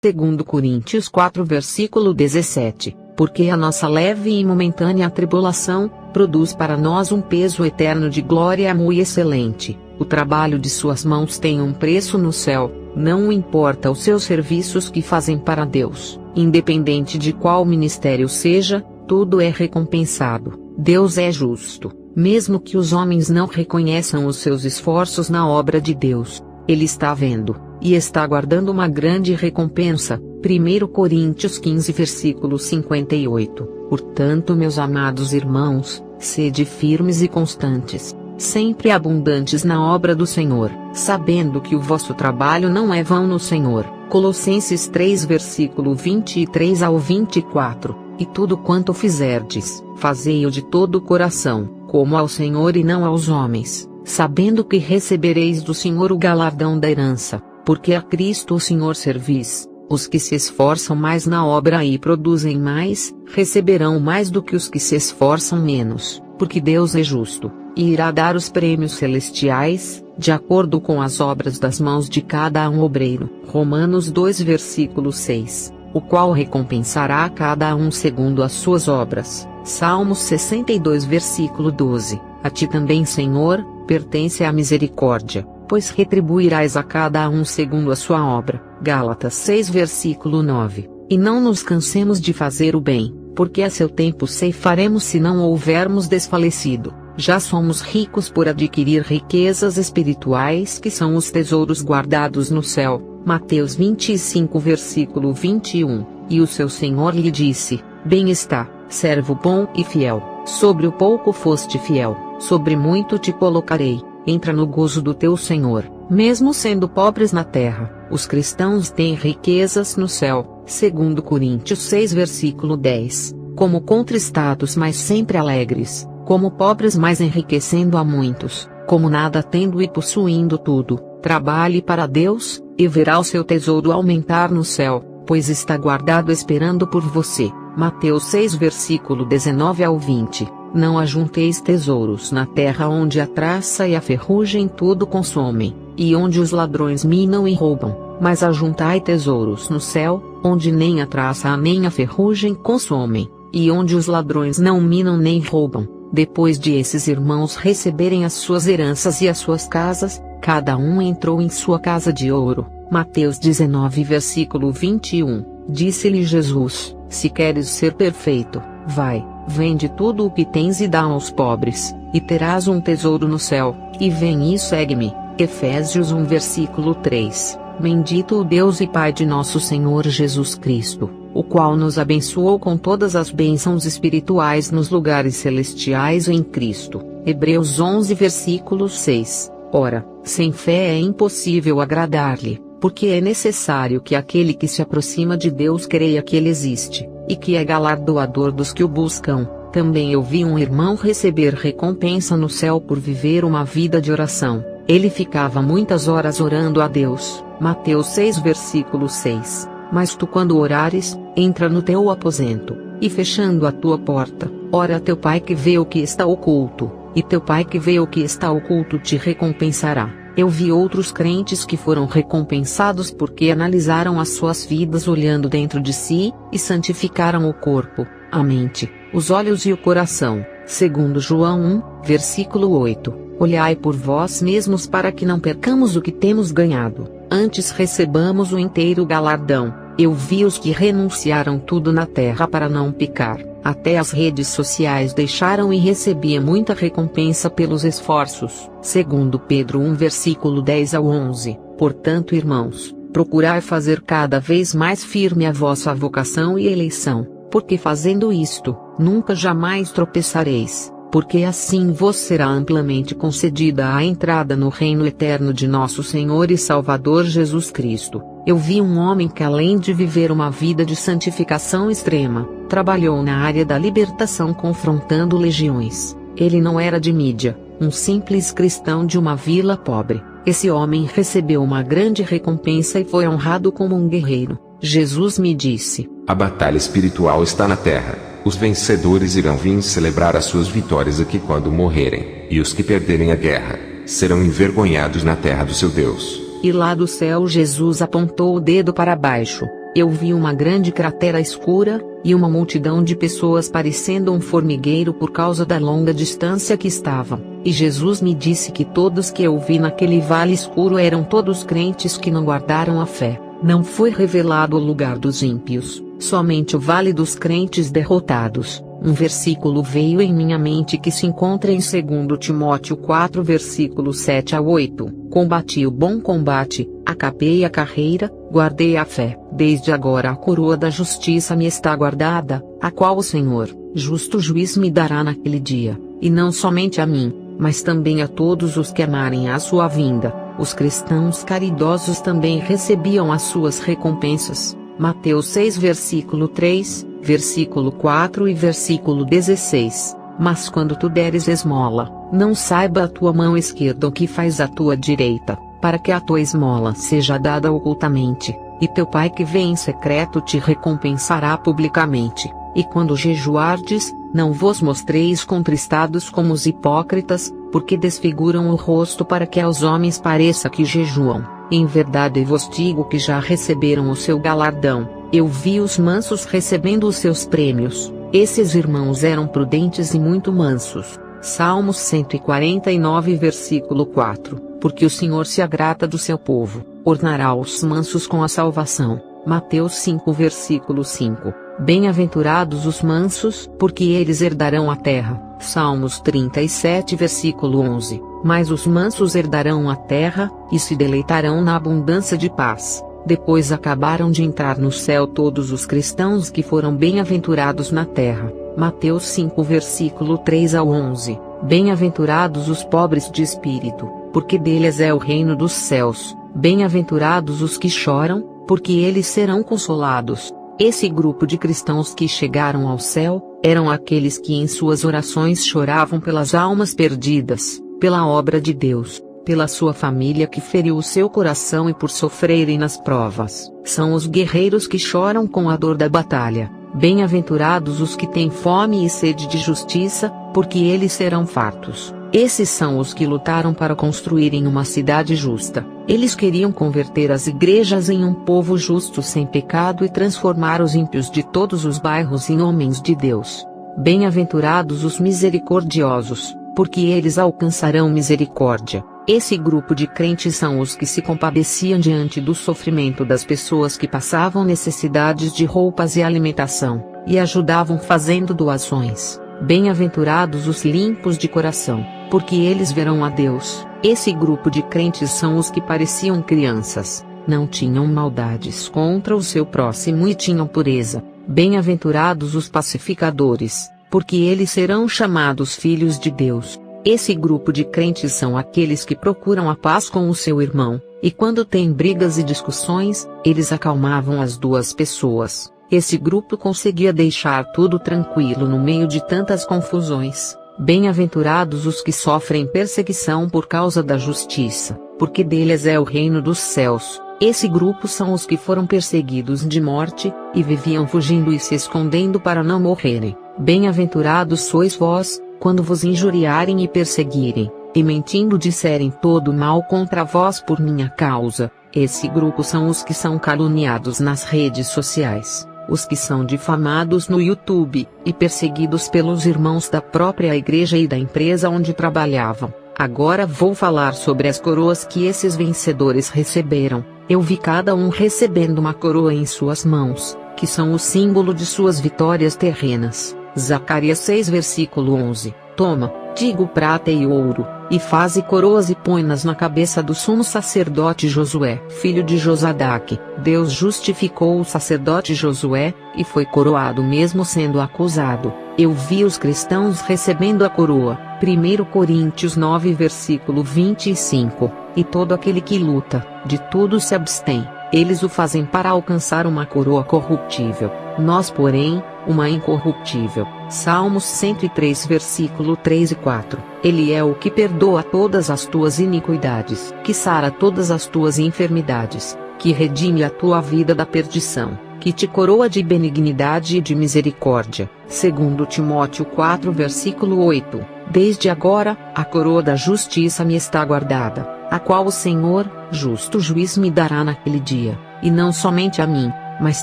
Segundo Coríntios 4 versículo 17, porque a nossa leve e momentânea tribulação, produz para nós um peso eterno de glória muito excelente. O trabalho de suas mãos tem um preço no céu, não importa os seus serviços que fazem para Deus, independente de qual ministério seja, tudo é recompensado. Deus é justo, mesmo que os homens não reconheçam os seus esforços na obra de Deus. Ele está vendo, e está aguardando uma grande recompensa. 1 Coríntios 15 versículo 58. Portanto, meus amados irmãos, sede firmes e constantes, sempre abundantes na obra do Senhor, sabendo que o vosso trabalho não é vão no Senhor. Colossenses 3 versículo 23 ao 24. E tudo quanto fizerdes, fazei-o de todo o coração, como ao Senhor e não aos homens, sabendo que recebereis do Senhor o galardão da herança, porque a Cristo o Senhor servis. Os que se esforçam mais na obra e produzem mais, receberão mais do que os que se esforçam menos, porque Deus é justo, e irá dar os prêmios celestiais, de acordo com as obras das mãos de cada um obreiro. Romanos 2 versículo 6, o qual recompensará a cada um segundo as suas obras. Salmos 62 versículo 12, a ti também, Senhor, pertence a misericórdia, pois retribuirás a cada um segundo a sua obra. Gálatas 6 versículo 9, e não nos cansemos de fazer o bem, porque a seu tempo ceifaremos se não houvermos desfalecido. Já somos ricos por adquirir riquezas espirituais que são os tesouros guardados no céu. Mateus 25 versículo 21, e o seu Senhor lhe disse, bem está, servo bom e fiel, sobre o pouco foste fiel, sobre muito te colocarei, entra no gozo do teu Senhor. Mesmo sendo pobres na terra, os cristãos têm riquezas no céu. Segundo Coríntios 6 versículo 10, como contristados mas sempre alegres, como pobres mas enriquecendo a muitos, como nada tendo e possuindo tudo. Trabalhe para Deus, e verá o seu tesouro aumentar no céu, pois está guardado esperando por você. Mateus 6 versículo 19 ao 20. Não ajunteis tesouros na terra onde a traça e a ferrugem tudo consomem, e onde os ladrões minam e roubam, mas ajuntai tesouros no céu, onde nem a traça nem a ferrugem consomem, e onde os ladrões não minam nem roubam. Depois de esses irmãos receberem as suas heranças e as suas casas, cada um entrou em sua casa de ouro. Mateus 19 versículo 21. Disse-lhe Jesus, se queres ser perfeito, vai, vende tudo o que tens e dá aos pobres, e terás um tesouro no céu, e vem e segue-me. Efésios 1 versículo 3. Bendito o Deus e Pai de nosso Senhor Jesus Cristo, o qual nos abençoou com todas as bênçãos espirituais nos lugares celestiais em Cristo. Hebreus 11 versículo 6. Ora, sem fé é impossível agradar-lhe, porque é necessário que aquele que se aproxima de Deus creia que Ele existe, e que é galardoador dos que o buscam. Também eu vi um irmão receber recompensa no céu por viver uma vida de oração. Ele ficava muitas horas orando a Deus. Mateus 6 versículo 6. Mas tu quando orares, entra no teu aposento, e fechando a tua porta, ora a teu pai que vê o que está oculto, e teu pai que vê o que está oculto te recompensará. Eu vi outros crentes que foram recompensados porque analisaram as suas vidas olhando dentro de si, e santificaram o corpo, a mente, os olhos e o coração. Segundo João 1, versículo 8, olhai por vós mesmos para que não percamos o que temos ganhado, antes recebamos o inteiro galardão. Eu vi os que renunciaram tudo na terra para não pecar, até as redes sociais deixaram e recebia muita recompensa pelos esforços. Segundo Pedro 1 versículo 10 ao 11, portanto irmãos, procurai fazer cada vez mais firme a vossa vocação e eleição, porque fazendo isto, nunca jamais tropeçareis, porque assim vos será amplamente concedida a entrada no reino eterno de nosso Senhor e Salvador Jesus Cristo. Eu vi um homem que além de viver uma vida de santificação extrema, trabalhou na área da libertação confrontando legiões. Ele não era de mídia, um simples cristão de uma vila pobre. Esse homem recebeu uma grande recompensa e foi honrado como um guerreiro. Jesus me disse: a batalha espiritual está na terra. Os vencedores irão vir celebrar as suas vitórias aqui quando morrerem, e os que perderem a guerra, serão envergonhados na terra do seu Deus. E lá do céu Jesus apontou o dedo para baixo, Eu vi uma grande cratera escura, e uma multidão de pessoas parecendo um formigueiro por causa da longa distância que estavam, e Jesus me disse que todos que eu vi naquele vale escuro eram todos crentes que não guardaram a fé. Não foi revelado o lugar dos ímpios, somente o vale dos crentes derrotados. Um versículo veio em minha mente que se encontra em 2 Timóteo 4 versículos 7 a 8. Combati o bom combate, acabei a carreira, guardei a fé. Desde agora a coroa da justiça me está guardada, a qual o Senhor, justo juiz, me dará naquele dia, e não somente a mim, mas também a todos os que amarem a sua vinda. Os cristãos caridosos também recebiam as suas recompensas. Mateus 6 versículo 3, versículo 4 e versículo 16. Mas quando tu deres esmola, não saiba a tua mão esquerda o que faz a tua direita, para que a tua esmola seja dada ocultamente, e teu pai que vê em secreto te recompensará publicamente. E quando jejuardes, não vos mostreis contristados como os hipócritas, porque desfiguram o rosto para que aos homens pareça que jejuam. Em verdade vos digo que já receberam o seu galardão. Eu vi os mansos recebendo os seus prêmios. Esses irmãos eram prudentes e muito mansos. Salmos 149 versículo 4. Porque o Senhor se agrada do seu povo, ornará os mansos com a salvação. Mateus 5 versículo 5. Bem-aventurados os mansos, porque eles herdarão a terra. Salmos 37 versículo 11. Mas os mansos herdarão a terra, e se deleitarão na abundância de paz. Depois acabaram de entrar no céu todos os cristãos que foram bem-aventurados na terra. Mateus 5 versículo 3 ao 11. Bem-aventurados os pobres de espírito, porque deles é o reino dos céus. Bem-aventurados os que choram, porque eles serão consolados. Esse grupo de cristãos que chegaram ao céu, eram aqueles que em suas orações choravam pelas almas perdidas, pela obra de Deus, pela sua família que feriu o seu coração e por sofrerem nas provas. São os guerreiros que choram com a dor da batalha. Bem-aventurados os que têm fome e sede de justiça, porque eles serão fartos. Esses são os que lutaram para construírem uma cidade justa. Eles queriam converter as igrejas em um povo justo sem pecado e transformar os ímpios de todos os bairros em homens de Deus. Bem-aventurados os misericordiosos, porque eles alcançarão misericórdia. Esse grupo de crentes são os que se compadeciam diante do sofrimento das pessoas que passavam necessidades de roupas e alimentação, e ajudavam fazendo doações. Bem-aventurados os limpos de coração, porque eles verão a Deus. Esse grupo de crentes são os que pareciam crianças, não tinham maldades contra o seu próximo e tinham pureza. Bem-aventurados os pacificadores, porque eles serão chamados filhos de Deus. Esse grupo de crentes são aqueles que procuram a paz com o seu irmão, e quando tem brigas e discussões, eles acalmavam as duas pessoas. Esse grupo conseguia deixar tudo tranquilo no meio de tantas confusões. Bem-aventurados os que sofrem perseguição por causa da justiça, porque deles é o reino dos céus. Esse grupo são os que foram perseguidos de morte, e viviam fugindo e se escondendo para não morrerem. Bem-aventurados sois vós, quando vos injuriarem e perseguirem, e mentindo disserem todo mal contra vós por minha causa. Esse grupo são os que são caluniados nas redes sociais, os que são difamados no YouTube, e perseguidos pelos irmãos da própria igreja e da empresa onde trabalhavam. Agora vou falar sobre as coroas que esses vencedores receberam. Eu vi cada um recebendo uma coroa em suas mãos, que são o símbolo de suas vitórias terrenas. Zacarias 6 versículo 11. Toma, digo prata e ouro, e faze coroas e põe-nas na cabeça do sumo sacerdote Josué, filho de Josadaque. Deus justificou o sacerdote Josué, e foi coroado mesmo sendo acusado. Eu vi os cristãos recebendo a coroa. 1 Coríntios 9 versículo 25. E todo aquele que luta, de tudo se abstém, eles o fazem para alcançar uma coroa corruptível. Nós, porém, uma incorruptível. Salmos 103 versículo 3 e 4. Ele é o que perdoa todas as tuas iniquidades, que sara todas as tuas enfermidades, que redime a tua vida da perdição, que te coroa de benignidade e de misericórdia. 2 Timóteo 4 versículo 8. Desde agora, a coroa da justiça me está guardada, a qual o Senhor, justo juiz, me dará naquele dia, e não somente a mim, mas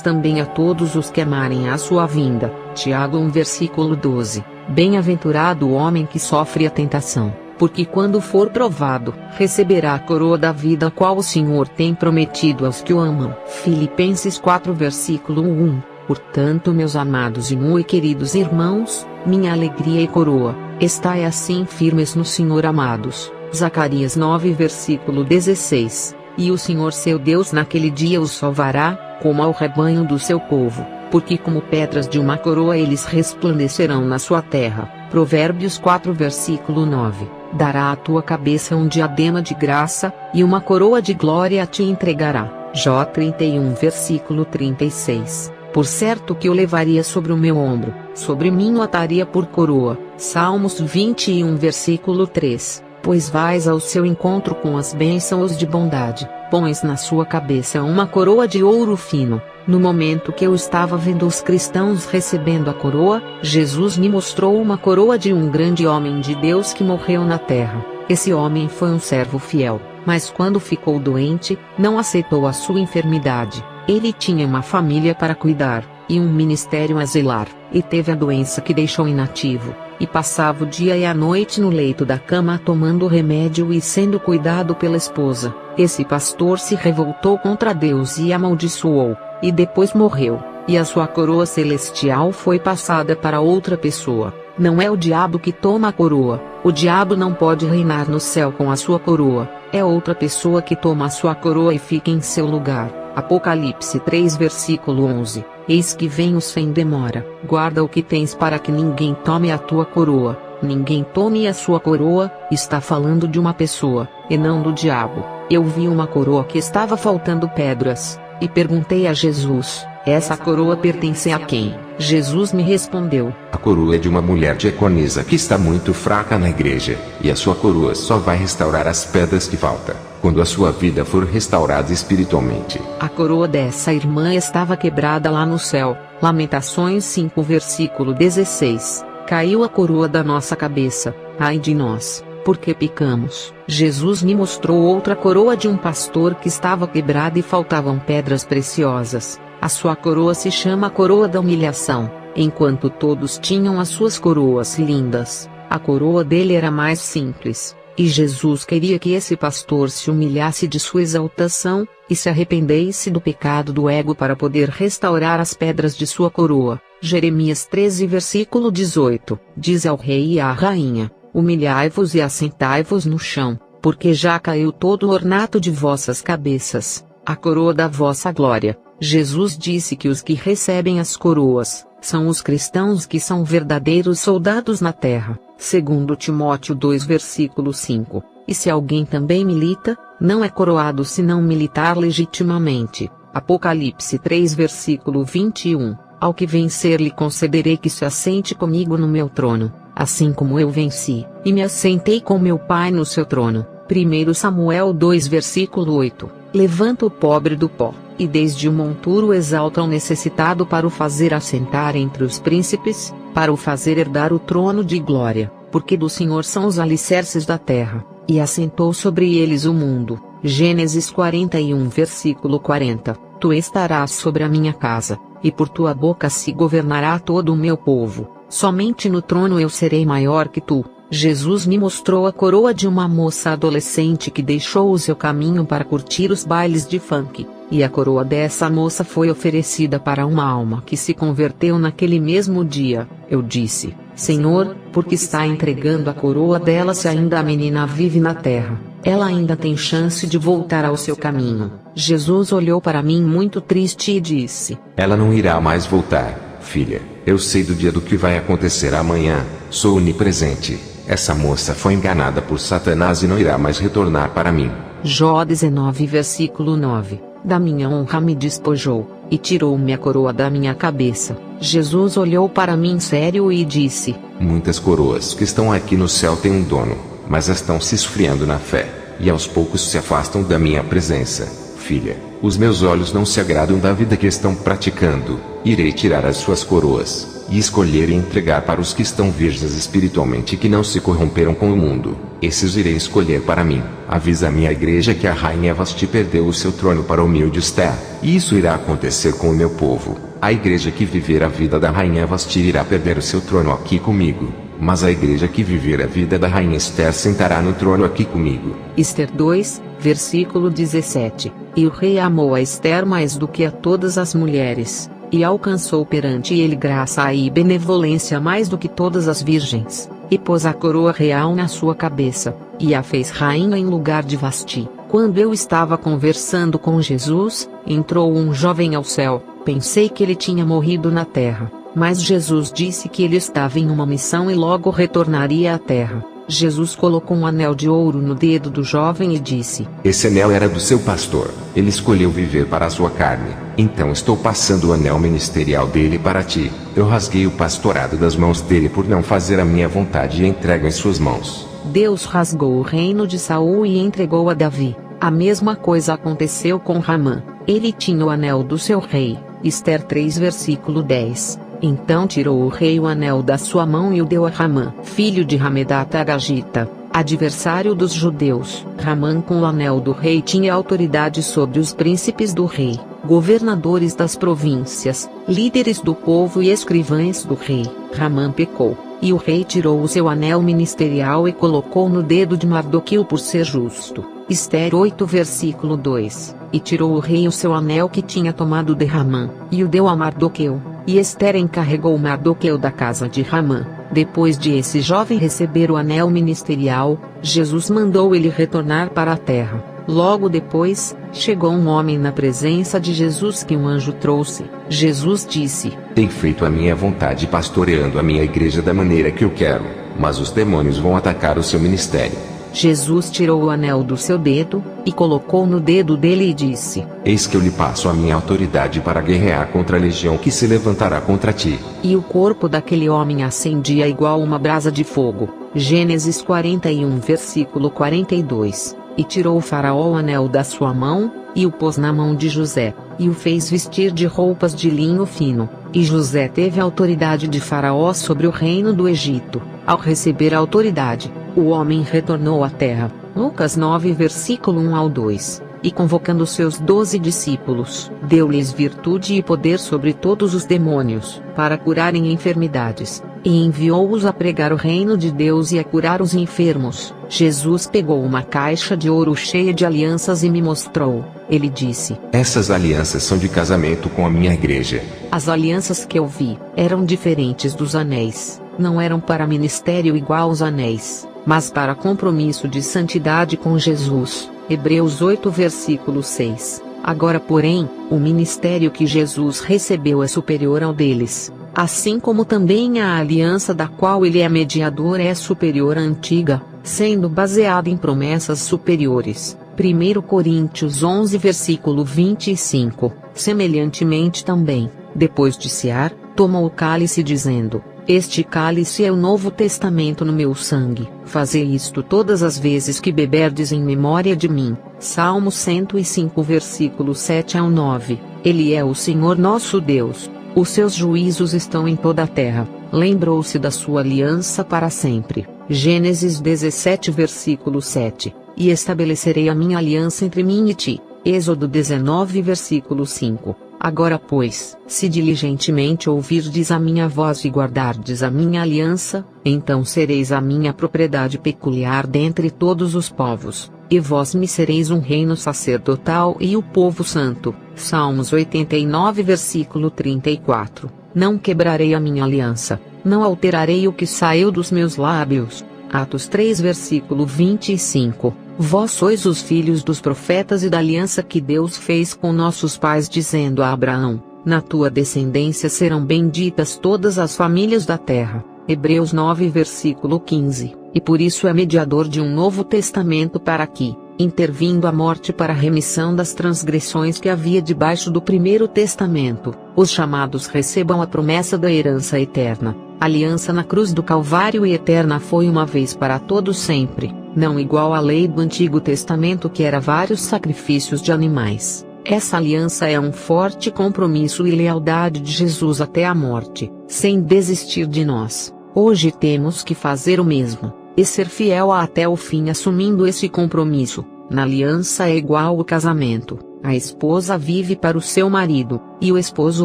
também a todos os que amarem a sua vinda. Tiago 1 versículo 12. Bem-aventurado o homem que sofre a tentação, porque quando for provado, receberá a coroa da vida a qual o Senhor tem prometido aos que o amam. Filipenses 4 versículo 1. Portanto, meus amados e muito queridos irmãos, minha alegria e coroa, estai assim firmes no Senhor, amados. Zacarias 9 versículo 16. E o Senhor seu Deus naquele dia os salvará, como ao rebanho do seu povo, porque como pedras de uma coroa eles resplandecerão na sua terra. Provérbios 4 versículo 9. Dará à tua cabeça um diadema de graça, e uma coroa de glória te entregará. Jó 31 versículo 36. Por certo que o levaria sobre o meu ombro, sobre mim o ataria por coroa. Salmos 21 versículo 3. Pois vais ao seu encontro com as bênçãos de bondade, pões na sua cabeça uma coroa de ouro fino. No momento que eu estava vendo os cristãos recebendo a coroa, Jesus me mostrou uma coroa de um grande homem de Deus que morreu na terra. Esse homem foi um servo fiel, mas quando ficou doente, não aceitou a sua enfermidade. Ele tinha uma família para cuidar, e um ministério a zelar, e teve a doença que deixou inativo, e passava o dia e a noite no leito da cama tomando remédio e sendo cuidado pela esposa. Esse pastor se revoltou contra Deus e amaldiçoou, e depois morreu, e a sua coroa celestial foi passada para outra pessoa. Não é o diabo que toma a coroa, o diabo não pode reinar no céu com a sua coroa, é outra pessoa que toma a sua coroa e fica em seu lugar. Apocalipse 3 versículo 11. Eis que venho sem demora. Guarda o que tens para que ninguém tome a tua coroa. Ninguém tome a sua coroa. Está falando de uma pessoa, e não do diabo. Eu vi uma coroa que estava faltando pedras, e perguntei a Jesus: essa coroa pertence a quem? Jesus me respondeu: a coroa é de uma mulher diaconisa que está muito fraca na igreja, e a sua coroa só vai restaurar as pedras que faltam, quando a sua vida for restaurada espiritualmente. A coroa dessa irmã estava quebrada lá no céu. Lamentações 5 versículo 16. Caiu a coroa da nossa cabeça. Ai de nós, porque pecamos. Jesus me mostrou outra coroa de um pastor que estava quebrada e faltavam pedras preciosas. A sua coroa se chama coroa da humilhação. Enquanto todos tinham as suas coroas lindas, a coroa dele era mais simples. E Jesus queria que esse pastor se humilhasse de sua exaltação, e se arrependesse do pecado do ego para poder restaurar as pedras de sua coroa. Jeremias 13 versículo 18. Diz ao rei e à rainha: humilhai-vos e assentai-vos no chão, porque já caiu todo o ornato de vossas cabeças, a coroa da vossa glória. Jesus disse que os que recebem as coroas são os cristãos que são verdadeiros soldados na terra, segundo Timóteo 2 versículo 5. E se alguém também milita, não é coroado senão militar legitimamente. Apocalipse 3 versículo 21. Ao que vencer lhe concederei que se assente comigo no meu trono, assim como eu venci, e me assentei com meu Pai no seu trono. 1 Samuel 2 versículo 8. Levanta o pobre do pó, e desde o monturo exalta o necessitado para o fazer assentar entre os príncipes, para o fazer herdar o trono de glória, porque do Senhor são os alicerces da terra, e assentou sobre eles o mundo. Gênesis 41 versículo 40. Tu estarás sobre a minha casa, e por tua boca se governará todo o meu povo. Somente no trono eu serei maior que tu. Jesus me mostrou a coroa de uma moça adolescente que deixou o seu caminho para curtir os bailes de funk, e a coroa dessa moça foi oferecida para uma alma que se converteu naquele mesmo dia. Eu disse: Senhor, por que está entregando a coroa dela se ainda a menina vive na terra? Ela ainda tem chance de voltar ao seu caminho. Jesus olhou para mim muito triste e disse: ela não irá mais voltar, filha. Eu sei do dia do que vai acontecer amanhã, sou onipresente. Essa moça foi enganada por Satanás e não irá mais retornar para mim. Jó 19 versículo 9. Da minha honra me despojou, e tirou-me a coroa da minha cabeça. Jesus olhou para mim sério e disse: muitas coroas que estão aqui no céu têm um dono, mas estão se esfriando na fé, e aos poucos se afastam da minha presença. Filha, os meus olhos não se agradam da vida que estão praticando. Irei tirar as suas coroas. e escolher e entregar para os que estão virgens espiritualmente e que não se corromperam com o mundo. Esses irei escolher para mim. Avisa a minha igreja que a rainha Vasti perdeu o seu trono para o humilde Esther, e isso irá acontecer com o meu povo. A igreja que viver a vida da rainha Vasti irá perder o seu trono aqui comigo, mas a igreja que viver a vida da rainha Esther sentará no trono aqui comigo. Esther 2, versículo 17. E o rei amou a Esther mais do que a todas as mulheres, e alcançou perante ele graça e benevolência mais do que todas as virgens, e pôs a coroa real na sua cabeça, e a fez rainha em lugar de Vasti. Quando eu estava conversando com Jesus, entrou um jovem ao céu. Pensei que ele tinha morrido na terra, mas Jesus disse que ele estava em uma missão e logo retornaria à terra. Jesus colocou um anel de ouro no dedo do jovem e disse: Esse anel era do seu pastor, ele escolheu viver para a sua carne, então estou passando o anel ministerial dele para ti. Eu rasguei o pastorado das mãos dele por não fazer a minha vontade e entrego em suas mãos. Deus rasgou o reino de Saul e entregou a Davi. A mesma coisa aconteceu com Ramã. Ele tinha o anel do seu rei. Esther 3 versículo 10. Então tirou o rei o anel da sua mão e o deu a Ramã, filho de Hamedata Agagita, adversário dos judeus. Ramã com o anel do rei tinha autoridade sobre os príncipes do rei, governadores das províncias, líderes do povo e escrivães do rei. Ramã pecou, e o rei tirou o seu anel ministerial e colocou no dedo de Mardoqueu por ser justo. Esther 8 versículo 2. E tirou o rei o seu anel que tinha tomado de Ramã, e o deu a Mardoqueu, e Esther encarregou Mardoqueu da casa de Ramã. Depois de esse jovem receber o anel ministerial, Jesus mandou ele retornar para a terra. Logo depois, chegou um homem na presença de Jesus que um anjo trouxe. Jesus disse: Tem feito a minha vontade pastoreando a minha igreja da maneira que eu quero, mas os demônios vão atacar o seu ministério. Jesus tirou o anel do seu dedo, e colocou no dedo dele e disse: Eis que eu lhe passo a minha autoridade para guerrear contra a legião que se levantará contra ti. E o corpo daquele homem acendia igual uma brasa de fogo. Gênesis 41 versículo 42. E tirou o faraó o anel da sua mão, e o pôs na mão de José, e o fez vestir de roupas de linho fino. E José teve a autoridade de faraó sobre o reino do Egito. Ao receber a autoridade, o homem retornou à terra. Lucas 9 versículo 1 ao 2. E convocando seus 12 discípulos, deu-lhes virtude e poder sobre todos os demônios, para curarem enfermidades, e enviou-os a pregar o reino de Deus e a curar os enfermos. Jesus pegou uma caixa de ouro cheia de alianças e me mostrou. Ele disse: Essas alianças são de casamento com a minha igreja. As alianças que eu vi eram diferentes dos anéis, não eram para ministério igual aos anéis, mas para compromisso de santidade com Jesus. Hebreus 8 versículo 6. Agora porém, o ministério que Jesus recebeu é superior ao deles, assim como também a aliança da qual ele é mediador é superior à antiga, sendo baseada em promessas superiores. 1 Coríntios 11 versículo 25. Semelhantemente também, depois de cear, tomou o cálice dizendo: Este cálice é o novo testamento no meu sangue. Fazei isto todas as vezes que beberdes em memória de mim. Salmo 105 versículo 7 ao 9. Ele é o Senhor nosso Deus. Os seus juízos estão em toda a terra. Lembrou-se da sua aliança para sempre. Gênesis 17 versículo 7. E estabelecerei a minha aliança entre mim e ti. Êxodo 19 versículo 5. Agora pois, se diligentemente ouvirdes a minha voz e guardardes a minha aliança, então sereis a minha propriedade peculiar dentre todos os povos, e vós me sereis um reino sacerdotal e o povo santo. Salmos 89 versículo 34. Não quebrarei a minha aliança, não alterarei o que saiu dos meus lábios. Atos 3 versículo 25. Vós sois os filhos dos profetas e da aliança que Deus fez com nossos pais, dizendo a Abraão: Na tua descendência serão benditas todas as famílias da terra. Hebreus 9 versículo 15. E por isso é mediador de um novo testamento para que, intervindo a morte para a remissão das transgressões que havia debaixo do primeiro testamento, os chamados recebam a promessa da herança eterna. A aliança na cruz do Calvário e eterna foi uma vez para todos sempre, não igual à lei do Antigo Testamento que era vários sacrifícios de animais. Essa aliança é um forte compromisso e lealdade de Jesus até a morte, sem desistir de nós. Hoje temos que fazer o mesmo, e ser fiel até o fim assumindo esse compromisso. Na aliança é igual o casamento. A esposa vive para o seu marido, e o esposo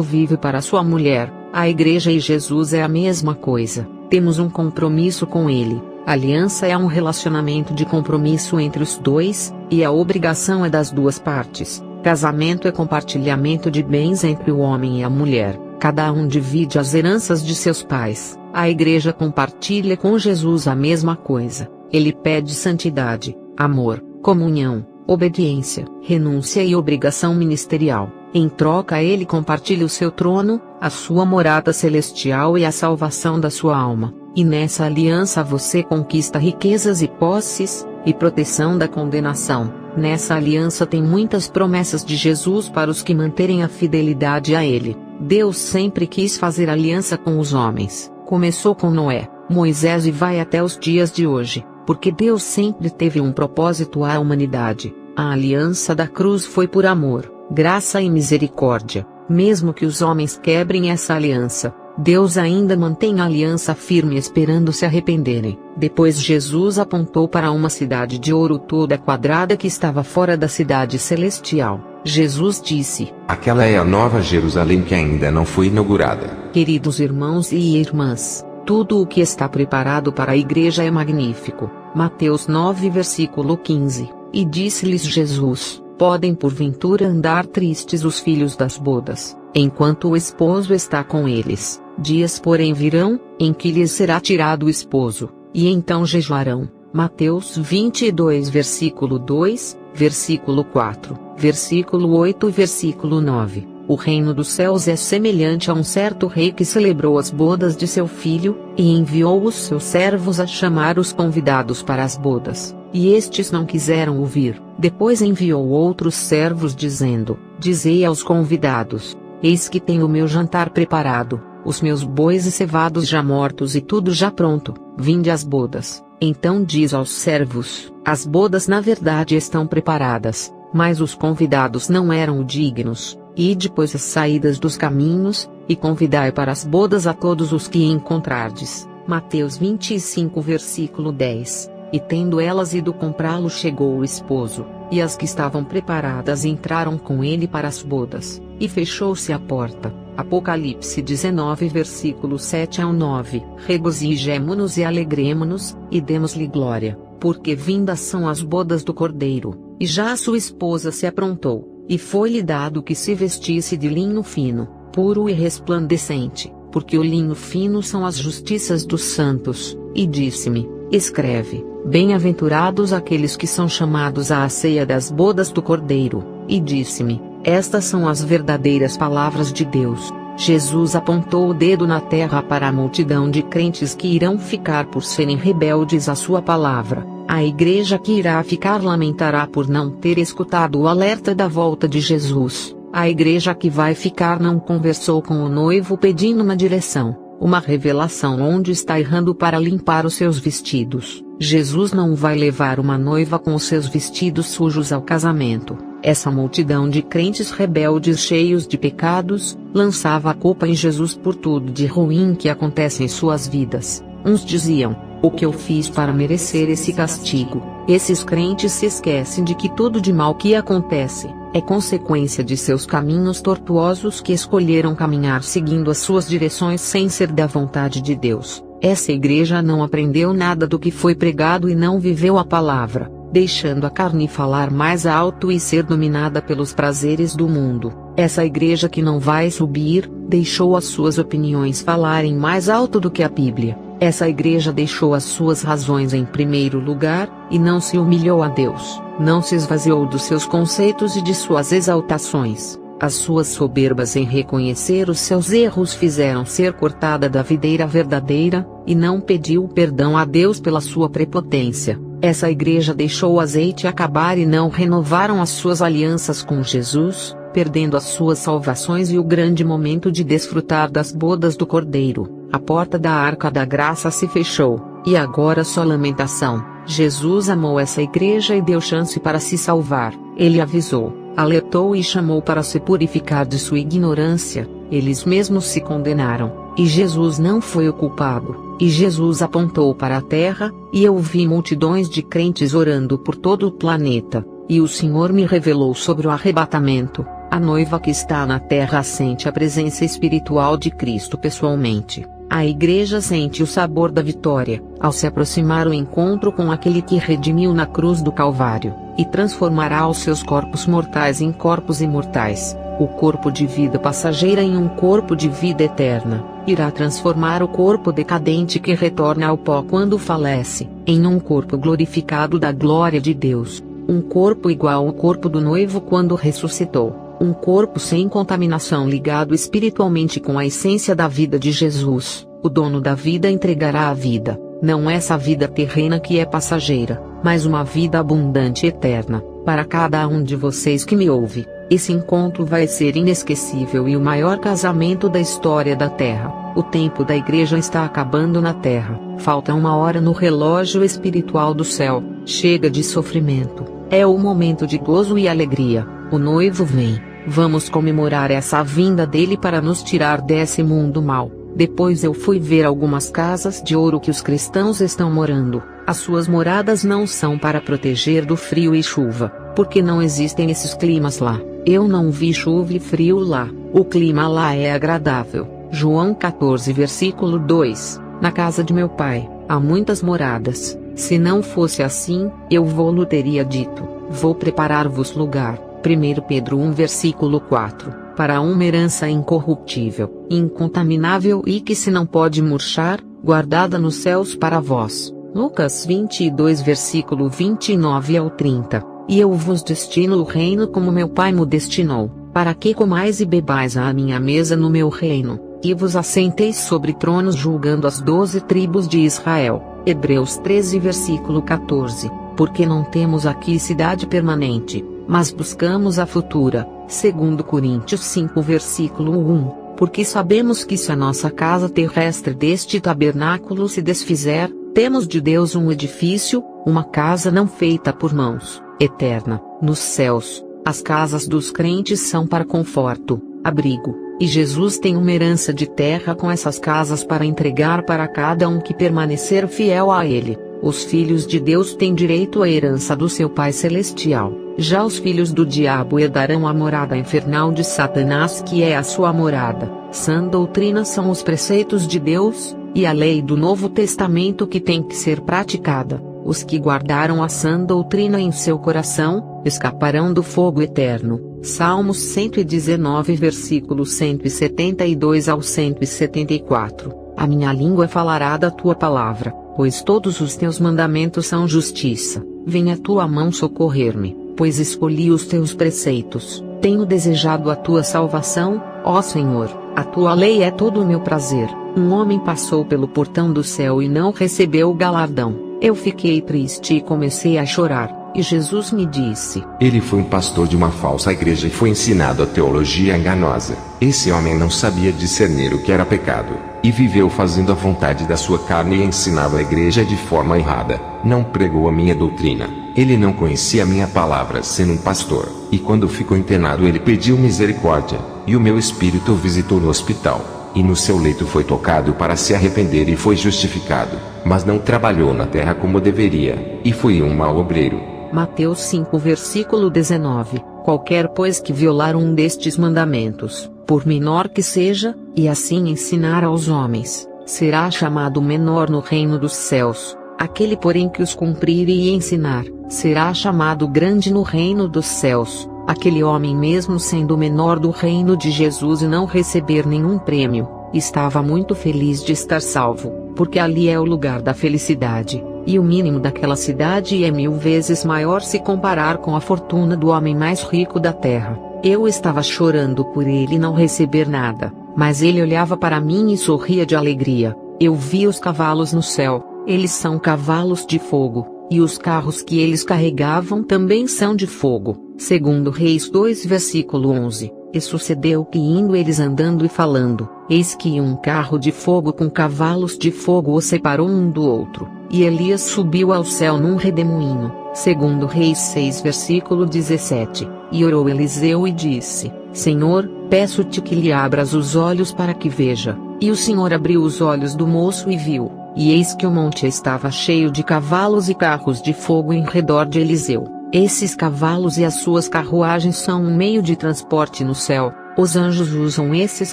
vive para sua mulher. A igreja e Jesus é a mesma coisa. Temos um compromisso com ele. Aliança é um relacionamento de compromisso entre os dois, e a obrigação é das duas partes. Casamento é compartilhamento de bens entre o homem e a mulher. Cada um divide as heranças de seus pais. A igreja compartilha com Jesus a mesma coisa. Ele pede santidade, amor, comunhão, obediência, renúncia e obrigação ministerial. Em troca ele compartilha o seu trono, a sua morada celestial e a salvação da sua alma. E nessa aliança você conquista riquezas e posses, e proteção da condenação. Nessa aliança tem muitas promessas de Jesus para os que manterem a fidelidade a ele. Deus sempre quis fazer aliança com os homens. Começou com Noé, Moisés e vai até os dias de hoje, porque Deus sempre teve um propósito à humanidade. A aliança da cruz foi por amor, graça e misericórdia. Mesmo que os homens quebrem essa aliança, Deus ainda mantém a aliança firme esperando se arrependerem. Depois Jesus apontou para uma cidade de ouro toda quadrada que estava fora da cidade celestial. Jesus disse: Aquela é a nova Jerusalém que ainda não foi inaugurada. Queridos irmãos e irmãs, tudo o que está preparado para a igreja é magnífico. Mateus 9 versículo 15. E disse-lhes Jesus: Podem porventura andar tristes os filhos das bodas, enquanto o esposo está com eles? Dias porém virão, em que lhes será tirado o esposo, e então jejuarão. Mateus 22 versículo 2, versículo 4, versículo 8 e versículo 9. O reino dos céus é semelhante a um certo rei que celebrou as bodas de seu filho, e enviou os seus servos a chamar os convidados para as bodas, e estes não quiseram ouvir. Depois enviou outros servos dizendo: Dizei aos convidados: Eis que tenho o meu jantar preparado, os meus bois e cevados já mortos e tudo já pronto, vinde às bodas. Então diz aos servos: As bodas na verdade estão preparadas, mas os convidados não eram dignos. Ide pois as saídas dos caminhos, e convidai para as bodas a todos os que encontrardes. Mateus 25 versículo 10. E tendo elas ido comprá-lo, chegou o esposo, e as que estavam preparadas entraram com ele para as bodas, e fechou-se a porta. Apocalipse 19 versículo 7 ao 9. Regozijemo-nos e alegremo-nos, e demos-lhe glória, porque vindas são as bodas do Cordeiro, e já a sua esposa se aprontou, e foi-lhe dado que se vestisse de linho fino, puro e resplandecente, porque o linho fino são as justiças dos santos. E disse-me: Escreve: Bem-aventurados aqueles que são chamados à ceia das bodas do Cordeiro. E disse-me: Estas são as verdadeiras palavras de Deus. Jesus apontou o dedo na terra para a multidão de crentes que irão ficar por serem rebeldes à sua palavra. A igreja que irá ficar lamentará por não ter escutado o alerta da volta de Jesus. A igreja que vai ficar não conversou com o noivo pedindo uma direção, uma revelação onde está errando para limpar os seus vestidos. Jesus não vai levar uma noiva com os seus vestidos sujos ao casamento. Essa multidão de crentes rebeldes cheios de pecados, lançava a culpa em Jesus por tudo de ruim que acontece em suas vidas. Uns diziam: O que eu fiz para merecer esse castigo? Esses crentes se esquecem de que tudo de mal que acontece é consequência de seus caminhos tortuosos que escolheram caminhar seguindo as suas direções sem ser da vontade de Deus. Essa igreja não aprendeu nada do que foi pregado e não viveu a palavra, deixando a carne falar mais alto e ser dominada pelos prazeres do mundo. Essa igreja que não vai subir, deixou as suas opiniões falarem mais alto do que a Bíblia. Essa igreja deixou as suas razões em primeiro lugar, e não se humilhou a Deus, não se esvaziou dos seus conceitos e de suas exaltações. As suas soberbas em reconhecer os seus erros fizeram ser cortada da videira verdadeira, e não pediu perdão a Deus pela sua prepotência. Essa igreja deixou o azeite acabar e não renovaram as suas alianças com Jesus, perdendo as suas salvações e o grande momento de desfrutar das bodas do Cordeiro. A porta da Arca da Graça se fechou, e agora só lamentação. Jesus amou essa igreja e deu chance para se salvar. Ele avisou: alertou e chamou para se purificar de sua ignorância. Eles mesmos se condenaram, e Jesus não foi o culpado. E Jesus apontou para a terra, e eu vi multidões de crentes orando por todo o planeta. E o Senhor me revelou sobre o arrebatamento. A noiva que está na terra sente a presença espiritual de Cristo pessoalmente. A igreja sente o sabor da vitória, ao se aproximar o encontro com aquele que redimiu na cruz do Calvário, e transformará os seus corpos mortais em corpos imortais, o corpo de vida passageira em um corpo de vida eterna. Irá transformar o corpo decadente que retorna ao pó quando falece, em um corpo glorificado da glória de Deus, um corpo igual ao corpo do noivo quando ressuscitou. Um corpo sem contaminação ligado espiritualmente com a essência da vida de Jesus. O dono da vida entregará a vida, não essa vida terrena que é passageira, mas uma vida abundante e eterna, para cada um de vocês que me ouve. Esse encontro vai ser inesquecível e o maior casamento da história da Terra. O tempo da igreja está acabando na Terra. Falta 1 hora no relógio espiritual do céu. Chega de sofrimento. É o momento de gozo e alegria. O noivo vem. Vamos comemorar essa vinda dele para nos tirar desse mundo mau. Depois eu fui ver algumas casas de ouro que os cristãos estão morando. As suas moradas não são para proteger do frio e chuva, porque não existem esses climas lá. Eu não vi chuva e frio lá. O clima lá é agradável. João 14 versículo 2. Na casa de meu pai, há muitas moradas. Se não fosse assim, eu vou-lhe teria dito, vou preparar-vos lugar. 1 Pedro 1 versículo 4, para uma herança incorruptível, incontaminável e que se não pode murchar, guardada nos céus para vós. Lucas 22 versículo 29 ao 30, e eu vos destino o reino como meu Pai me destinou, para que comais e bebais à minha mesa no meu reino, e vos assenteis sobre tronos julgando as 12 tribos de Israel. Hebreus 13 versículo 14, porque não temos aqui cidade permanente, mas buscamos a futura. 2 Coríntios 5 versículo 1, porque sabemos que se a nossa casa terrestre deste tabernáculo se desfizer, temos de Deus um edifício, uma casa não feita por mãos, eterna, nos céus. As casas dos crentes são para conforto, abrigo, e Jesus tem uma herança de terra com essas casas para entregar para cada um que permanecer fiel a Ele. Os filhos de Deus têm direito à herança do seu Pai Celestial. Já os filhos do diabo herdarão a morada infernal de Satanás, que é a sua morada. Sã doutrina são os preceitos de Deus, e a lei do Novo Testamento que tem que ser praticada. Os que guardaram a sã doutrina em seu coração, escaparão do fogo eterno. Salmos 119 versículos 172 ao 174. A minha língua falará da tua palavra, pois todos os teus mandamentos são justiça. Venha a tua mão socorrer-me, pois escolhi os teus preceitos. Tenho desejado a tua salvação, ó Senhor, a tua lei é todo o meu prazer. Um homem passou pelo portão do céu e não recebeu o galardão. Eu fiquei triste e comecei a chorar, e Jesus me disse: ele foi um pastor de uma falsa igreja e foi ensinado a teologia enganosa. Esse homem não sabia discernir o que era pecado, e viveu fazendo a vontade da sua carne e ensinava a igreja de forma errada. Não pregou a minha doutrina. Ele não conhecia a minha palavra sendo um pastor, e quando ficou internado ele pediu misericórdia, e o meu espírito o visitou no hospital, e no seu leito foi tocado para se arrepender e foi justificado, mas não trabalhou na terra como deveria, e foi um mau obreiro. Mateus 5 versículo 19. Qualquer pois que violar um destes mandamentos, por menor que seja, e assim ensinar aos homens, será chamado menor no reino dos céus. Aquele porém que os cumprir e ensinar, será chamado grande no reino dos céus. Aquele homem, mesmo sendo o menor do reino de Jesus e não receber nenhum prêmio, estava muito feliz de estar salvo, porque ali é o lugar da felicidade, e o mínimo daquela cidade é 1000 vezes maior se comparar com a fortuna do homem mais rico da terra. Eu estava chorando por ele não receber nada, mas ele olhava para mim e sorria de alegria. Eu vi os cavalos no céu, eles são cavalos de fogo, e os carros que eles carregavam também são de fogo. 2 Reis 2 versículo 11. E sucedeu que indo eles andando e falando, eis que um carro de fogo com cavalos de fogo os separou um do outro, e Elias subiu ao céu num redemoinho. 2 Reis 6 versículo 17. E orou Eliseu e disse: Senhor, peço-te que lhe abras os olhos para que veja. E o Senhor abriu os olhos do moço e viu, e eis que o monte estava cheio de cavalos e carros de fogo em redor de Eliseu. Esses cavalos e as suas carruagens são um meio de transporte no céu. Os anjos usam esses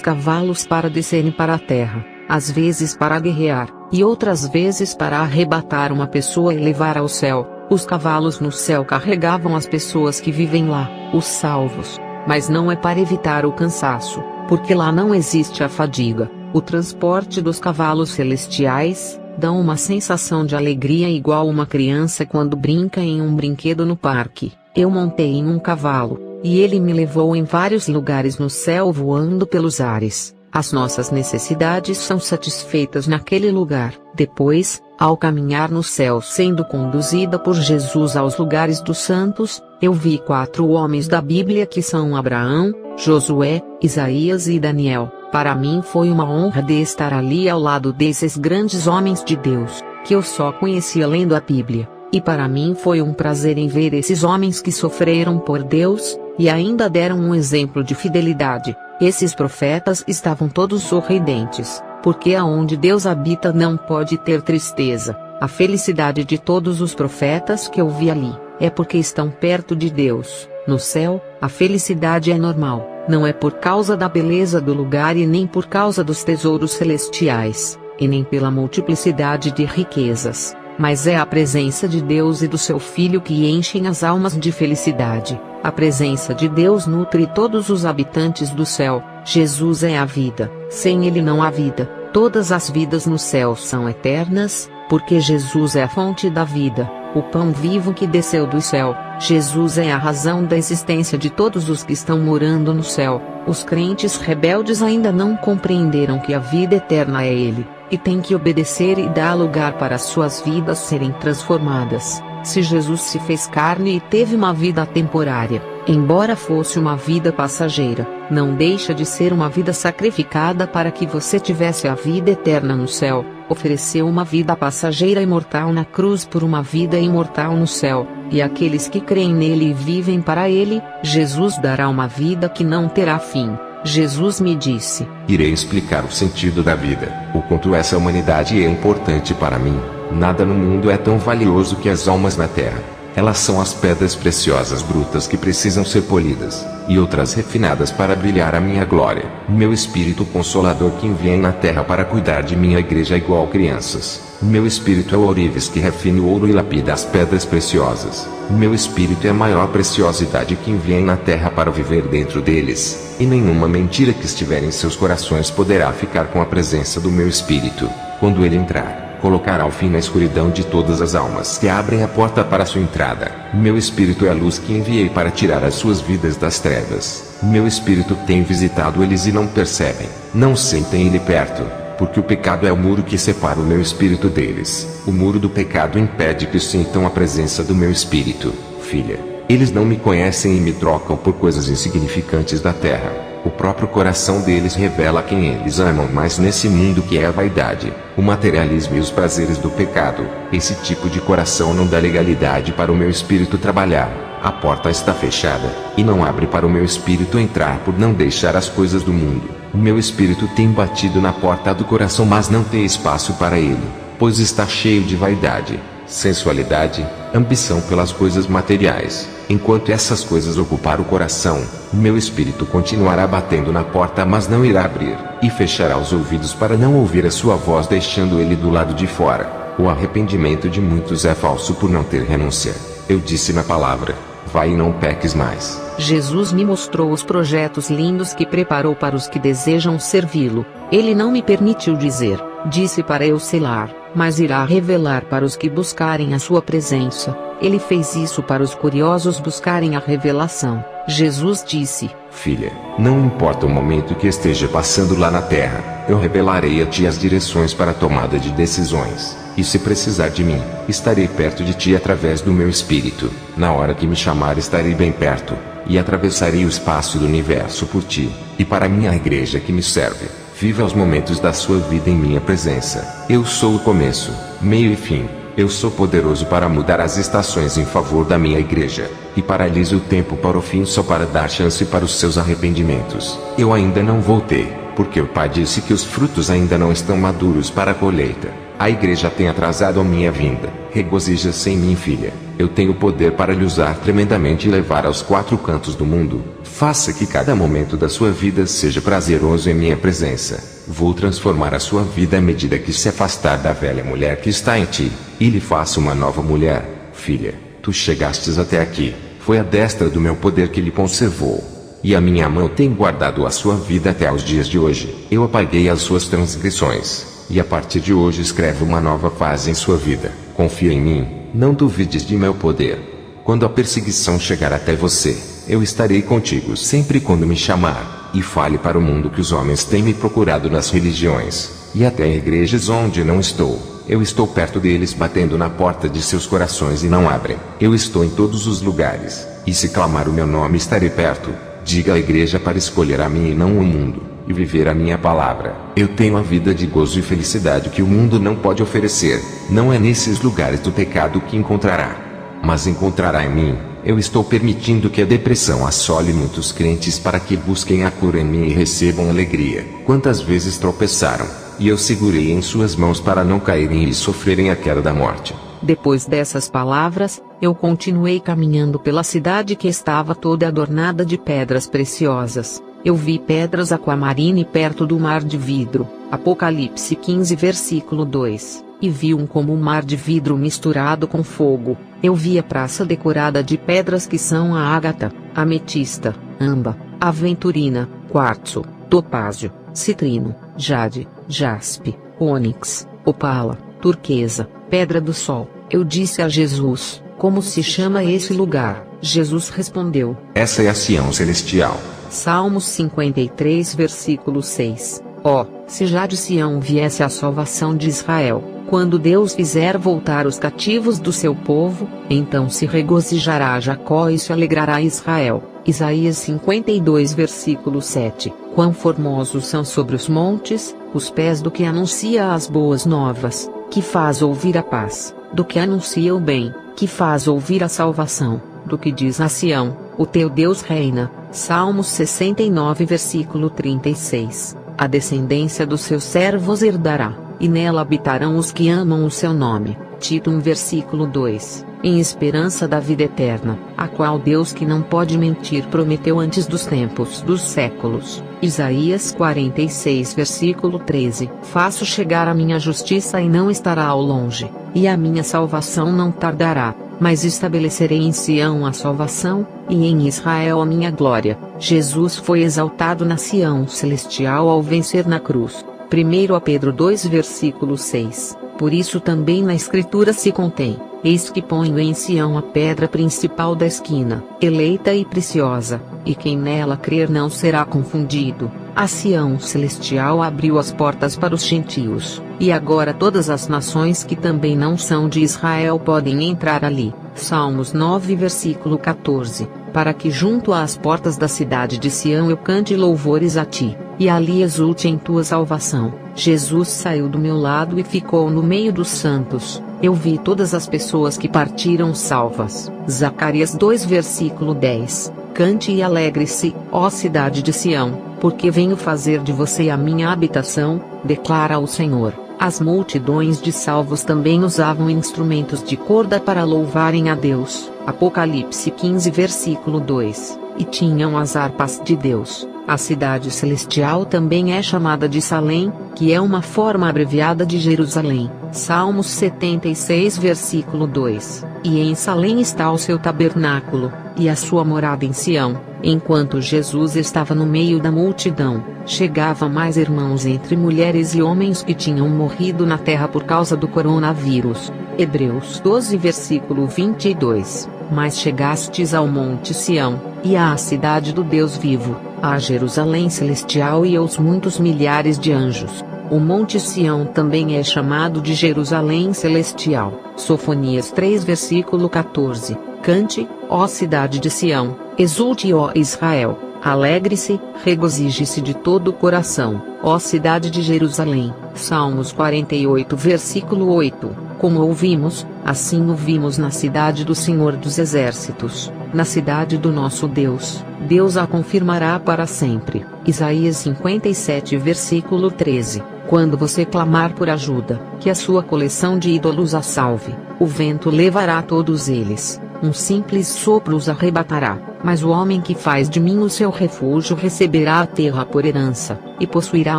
cavalos para descerem para a terra, às vezes para guerrear, e outras vezes para arrebatar uma pessoa e levar ao céu. Os cavalos no céu carregavam as pessoas que vivem lá, os salvos. Mas não é para evitar o cansaço, porque lá não existe a fadiga. O transporte dos cavalos celestiais dão uma sensação de alegria igual uma criança quando brinca em um brinquedo no parque. Eu montei em um cavalo, e ele me levou em vários lugares no céu voando pelos ares. As nossas necessidades são satisfeitas naquele lugar. Depois, ao caminhar no céu sendo conduzida por Jesus aos lugares dos santos, eu vi 4 homens da Bíblia que são Abraão, Josué, Isaías e Daniel. Para mim foi uma honra de estar ali ao lado desses grandes homens de Deus, que eu só conhecia lendo a Bíblia. E para mim foi um prazer em ver esses homens que sofreram por Deus, e ainda deram um exemplo de fidelidade. Esses profetas estavam todos sorridentes, porque aonde Deus habita não pode ter tristeza. A felicidade de todos os profetas que eu vi ali, é porque estão perto de Deus. No céu, a felicidade é normal, não é por causa da beleza do lugar e nem por causa dos tesouros celestiais, e nem pela multiplicidade de riquezas, mas é a presença de Deus e do seu Filho que enchem as almas de felicidade. A presença de Deus nutre todos os habitantes do céu. Jesus é a vida, sem Ele não há vida. Todas as vidas no céu são eternas, porque Jesus é a fonte da vida, o pão vivo que desceu do céu. Jesus é a razão da existência de todos os que estão morando no céu. Os crentes rebeldes ainda não compreenderam que a vida eterna é Ele, e têm que obedecer e dar lugar para as suas vidas serem transformadas. Se Jesus se fez carne e teve uma vida temporária, embora fosse uma vida passageira, não deixa de ser uma vida sacrificada para que você tivesse a vida eterna no céu. Ofereceu uma vida passageira e mortal na cruz por uma vida imortal no céu, e aqueles que creem nele e vivem para ele, Jesus dará uma vida que não terá fim. Jesus me disse: Irei explicar o sentido da vida, o quanto essa humanidade é importante para mim. Nada no mundo é tão valioso que as almas na terra. Elas são as pedras preciosas brutas que precisam ser polidas, e outras refinadas para brilhar a minha glória. Meu Espírito Consolador que enviei na terra para cuidar de minha igreja igual crianças. Meu Espírito é o ourives que refina o ouro e lapida as pedras preciosas. Meu Espírito é a maior preciosidade que enviei na terra para viver dentro deles, e nenhuma mentira que estiver em seus corações poderá ficar com a presença do meu Espírito. Quando ele entrar, colocará o fim na escuridão de todas as almas que abrem a porta para sua entrada. Meu Espírito é a luz que enviei para tirar as suas vidas das trevas. Meu Espírito tem visitado eles e não percebem. Não sentem ele perto, porque o pecado é o muro que separa o meu Espírito deles. O muro do pecado impede que sintam a presença do meu Espírito. Filha, eles não me conhecem e me trocam por coisas insignificantes da terra. O próprio coração deles revela quem eles amam mais nesse mundo, que é a vaidade, o materialismo e os prazeres do pecado. Esse tipo de coração não dá legalidade para o meu Espírito trabalhar. A porta está fechada, e não abre para o meu Espírito entrar por não deixar as coisas do mundo. O meu Espírito tem batido na porta do coração, mas não tem espaço para ele, pois está cheio de vaidade, sensualidade, ambição pelas coisas materiais. Enquanto essas coisas ocupar o coração, o meu Espírito continuará batendo na porta, mas não irá abrir, e fechará os ouvidos para não ouvir a sua voz, deixando ele do lado de fora. O arrependimento de muitos é falso por não ter renúncia. Eu disse na palavra: vai e não peques mais. Jesus me mostrou os projetos lindos que preparou para os que desejam servi-lo. Ele não me permitiu dizer, disse para eu selar, mas irá revelar para os que buscarem a sua presença. Ele fez isso para os curiosos buscarem a revelação. Jesus disse: Filha, não importa o momento que esteja passando lá na terra, eu revelarei a ti as direções para a tomada de decisões. E se precisar de mim, estarei perto de ti através do meu Espírito. Na hora que me chamar, estarei bem perto, e atravessarei o espaço do universo por ti, e para a minha igreja que me serve. Viva os momentos da sua vida em minha presença. Eu sou o começo, meio e fim, Eu sou poderoso para mudar as estações em favor da minha igreja, e paraliso o tempo para o fim só para dar chance para os seus arrependimentos. Eu ainda não voltei, porque o Pai disse que os frutos ainda não estão maduros para a colheita. A igreja tem atrasado a minha vinda. Regozija-se em mim, filha. Eu tenho poder para lhe usar tremendamente e levar aos 4 cantos do mundo. Faça que cada momento da sua vida seja prazeroso em minha presença. Vou transformar a sua vida à medida que se afastar da velha mulher que está em ti, e lhe faça uma nova mulher. Filha, tu chegastes até aqui. Foi a destra do meu poder que lhe conservou. E a minha mão tem guardado a sua vida até aos dias de hoje. Eu apaguei as suas transgressões. E a partir de hoje escreve uma nova fase em sua vida. Confia em mim, não duvides de meu poder. Quando a perseguição chegar até você, eu estarei contigo sempre quando me chamar. E fale para o mundo que os homens têm me procurado nas religiões, e até em igrejas onde não estou. Eu estou perto deles batendo na porta de seus corações e não abrem. Eu estou em todos os lugares, e se clamar o meu nome estarei perto. Diga à igreja para escolher a mim e não o mundo, e viver a minha palavra. Eu tenho a vida de gozo e felicidade que o mundo não pode oferecer. Não é nesses lugares do pecado que encontrará, mas encontrará em mim. Eu estou permitindo que a depressão assole muitos crentes para que busquem a cura em mim e recebam alegria. Quantas vezes tropeçaram, e eu segurei em suas mãos para não caírem e sofrerem a queda da morte. Depois dessas palavras, eu continuei caminhando pela cidade que estava toda adornada de pedras preciosas. Eu vi pedras aquamarine perto do mar de vidro, Apocalipse 15 versículo 2, e vi como um mar de vidro misturado com fogo. Eu vi a praça decorada de pedras que são a ágata, ametista, amba, aventurina, quartzo, topázio, citrino, jade, jaspe, ônix, opala, turquesa, pedra do sol. Eu disse a Jesus, como se chama esse lugar? Jesus respondeu, essa é a Sião Celestial. Salmos 53 versículo 6. Ó, se já de Sião viesse a salvação de Israel, quando Deus fizer voltar os cativos do seu povo, então se regozijará Jacó e se alegrará Israel. Isaías 52 versículo 7. Quão formosos são sobre os montes, os pés do que anuncia as boas novas, que faz ouvir a paz, do que anuncia o bem, que faz ouvir a salvação, do que diz a Sião, o teu Deus reina. Salmos 69 versículo 36. A descendência dos seus servos herdará, e nela habitarão os que amam o seu nome. Tito 1 versículo 2. Em esperança da vida eterna, a qual Deus que não pode mentir prometeu antes dos tempos dos séculos. Isaías 46 versículo 13. Faço chegar a minha justiça e não estará ao longe, e a minha salvação não tardará, mas estabelecerei em Sião a salvação, e em Israel a minha glória. Jesus foi exaltado na Sião Celestial ao vencer na cruz. 1 Pedro 2 versículo 6. Por isso também na Escritura se contém, eis que ponho em Sião a pedra principal da esquina, eleita e preciosa, e quem nela crer não será confundido. A Sião Celestial abriu as portas para os gentios, e agora todas as nações que também não são de Israel podem entrar ali. Salmos 9 versículo 14. Para que junto às portas da cidade de Sião eu cante louvores a ti, e ali exulte em tua salvação. Jesus saiu do meu lado e ficou no meio dos santos. Eu vi todas as pessoas que partiram salvas. Zacarias 2 versículo 10. Cante e alegre-se, ó cidade de Sião, porque venho fazer de você a minha habitação, declara o Senhor. As multidões de salvos também usavam instrumentos de corda para louvarem a Deus. Apocalipse 15 versículo 2. E tinham as harpas de Deus. A cidade celestial também é chamada de Salém, que é uma forma abreviada de Jerusalém. Salmos 76 versículo 2. E em Salém está o seu tabernáculo, e a sua morada em Sião. Enquanto Jesus estava no meio da multidão, chegavam mais irmãos entre mulheres e homens que tinham morrido na terra por causa do coronavírus. Hebreus 12 versículo 22. Mas chegastes ao monte Sião, e à cidade do Deus vivo, à Jerusalém celestial e aos muitos milhares de anjos. O monte Sião também é chamado de Jerusalém celestial. Sofonias 3 versículo 14. Cante, ó cidade de Sião, exulte, ó Israel, alegre-se, regozije-se de todo o coração, ó cidade de Jerusalém. Salmos 48 versículo 8. Como ouvimos, assim ouvimos na cidade do Senhor dos Exércitos, na cidade do nosso Deus. Deus a confirmará para sempre. Isaías 57 versículo 13. Quando você clamar por ajuda, que a sua coleção de ídolos a salve, o vento levará todos eles, um simples sopro os arrebatará, mas o homem que faz de mim o seu refúgio receberá a terra por herança, e possuirá